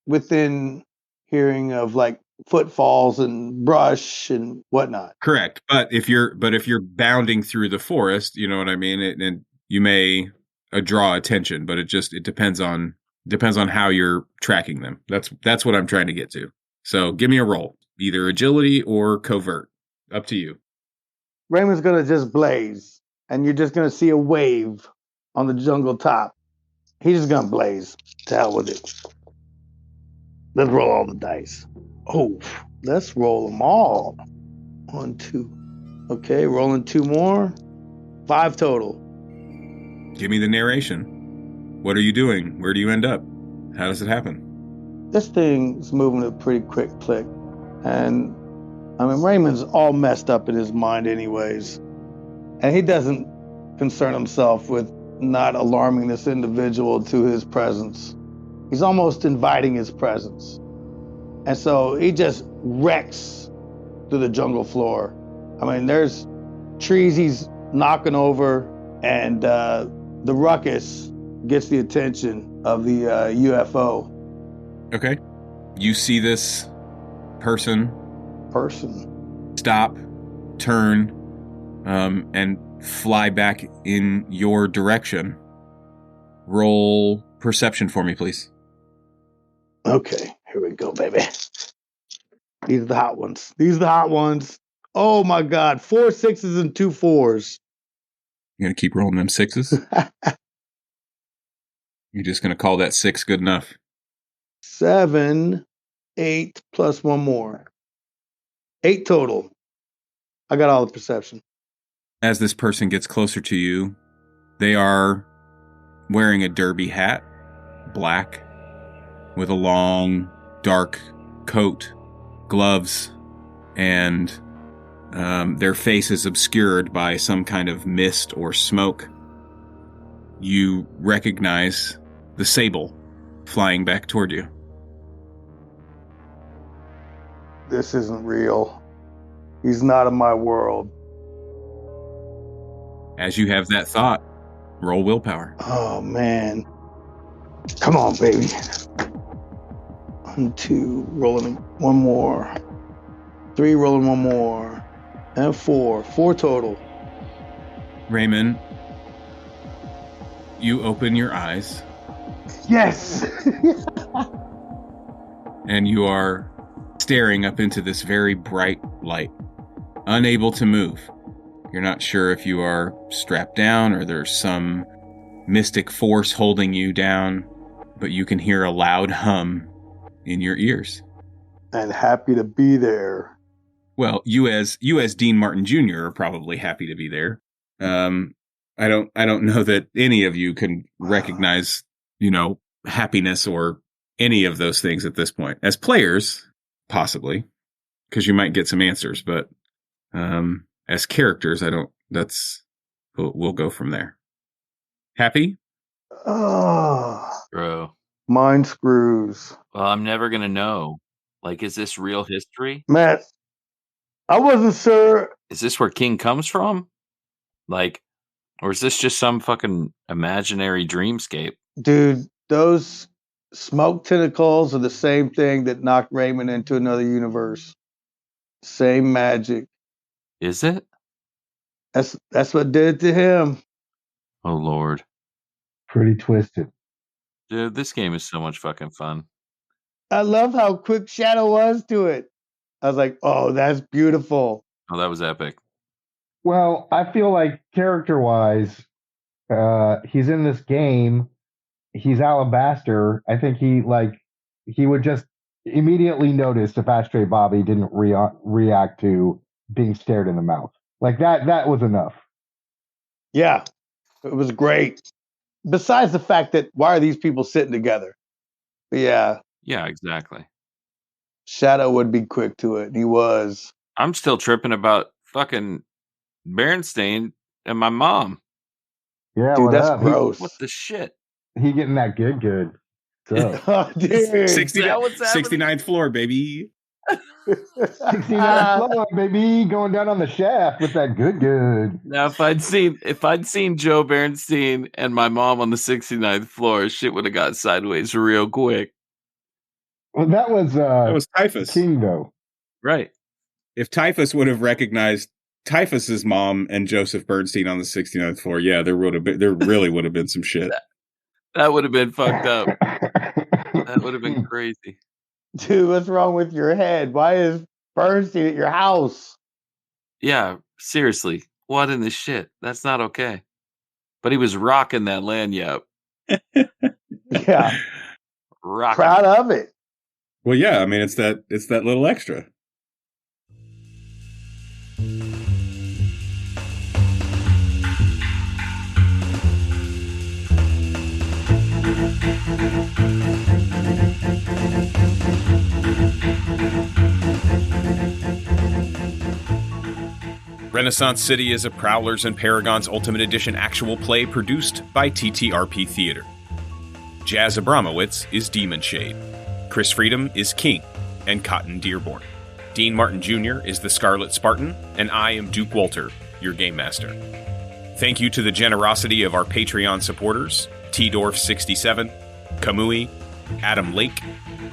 within hearing of like footfalls and brush and whatnot. Correct. But if you're bounding through the forest, you know what I mean, and you may draw attention, but it depends on how you're tracking them. That's what I'm trying to get to. So give me a roll, either agility or covert. Up to you. Raymond's gonna just blaze, and you're just gonna see a wave on the jungle top. He's just gonna blaze. To hell with it. Let's roll all the dice. Oh, let's roll them all. 1, 2. Okay, rolling 2 more. 5 total. Give me the narration. What are you doing? Where do you end up? How does it happen? This thing's moving at a pretty quick click. And, I mean, Raymond's all messed up in his mind anyways. And he doesn't concern himself with not alarming this individual to his presence. He's almost inviting his presence. And so he just wrecks through the jungle floor. I mean, there's trees he's knocking over, and the ruckus gets the attention of the UFO. Okay. You see this person stop, turn, and fly back in your direction. Roll perception for me, please. Okay, here we go, baby. These are the hot ones. Oh my God, 4 6s and 2 4s. You're going to keep rolling them 6s? You're just going to call that 6 good enough? 7, 8 plus 1 more. 8 total. I got all the perception. As this person gets closer to you, they are wearing a derby hat, black, with a long, dark coat, gloves, and their face is obscured by some kind of mist or smoke. You recognize the sable flying back toward you. This isn't real. He's not in my world. As you have that thought, roll willpower. Oh, man. Come on, baby. 1, 2, rolling one more. 3, rolling one more. And 4. 4 total. Raymond, you open your eyes. Yes! And you are staring up into this very bright light, unable to move. You're not sure if you are strapped down or there's some mystic force holding you down, but you can hear a loud hum in your ears. And happy to be there. Well, you as Dean Martin Jr. are probably happy to be there. I don't know that any of you can recognize, happiness or any of those things at this point. As players, possibly, because you might get some answers, but as characters, we'll go from there. Happy? Oh, Bro. mind screws. Well, I'm never going to know. Like, is this real history? Matt, I wasn't sure. Is this where King comes from? Like, or is this just some fucking imaginary dreamscape? Dude, those smoke tentacles are the same thing that knocked Raymond into another universe. Same magic. Is it? That's what did it to him. Oh, Lord. Pretty twisted. Dude, this game is so much fucking fun. I love how quick Shadow was to it. I was like, oh, that's beautiful. Oh, that was epic. Well, I feel like character-wise, he's in this game. He's Alabaster. I think he would just immediately notice if Ashtray Bobby didn't react to being stared in the mouth. Like that was enough. Yeah, it was great. Besides the fact that why are these people sitting together? But yeah. Yeah, exactly. Shadow would be quick to it. He was. I'm still tripping about fucking Berenstain and my mom. Yeah, dude, what that's up? gross. What the shit? He getting that good. So Oh, dude. 69th floor, baby. 69th floor, baby, going down on the shaft with that good. Now, if I'd seen Joe Berenstein and my mom on the 69th floor, shit would have got sideways real quick. Well, that was Typhus. King, though. Right. If Typhus would have recognized Typhus's mom and Joseph Bernstein on the 69th floor, yeah, there really would have been some shit. That would have been fucked up. That would have been crazy. Dude, what's wrong with your head? Why is Bernstein at your house? Yeah, seriously. What in the shit? That's not okay. But he was rocking that lanyard. Yeah. Rocking. Proud of it. Well, yeah, I mean, it's that little extra. Renaissance City is a Prowlers and Paragons Ultimate Edition actual play produced by TTRP Theater. Jazz Abramowitz is Demon Shade. Chris Freedom is King and Cotton Dearborn. Dean Martin Jr. is the Scarlet Spartan, and I am Duke Walter, your Game Master. Thank you to the generosity of our Patreon supporters, T-Dorf67, Kamui, Adam Lake,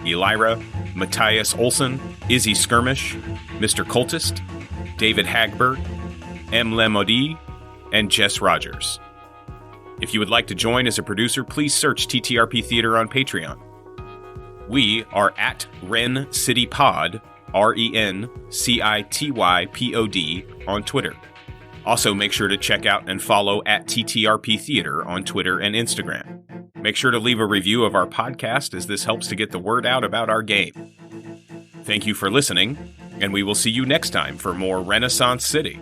Elira, Matthias Olson, Izzy Skirmish, Mr. Cultist, David Hagberg, M. Lemodi, and Jess Rogers. If you would like to join as a producer, please search TTRP Theater on Patreon. We are at Ren City Pod, RENCITYPOD, on Twitter. Also, make sure to check out and follow at TTRP Theater on Twitter and Instagram. Make sure to leave a review of our podcast, as this helps to get the word out about our game. Thank you for listening, And we will see you next time for more Renaissance City.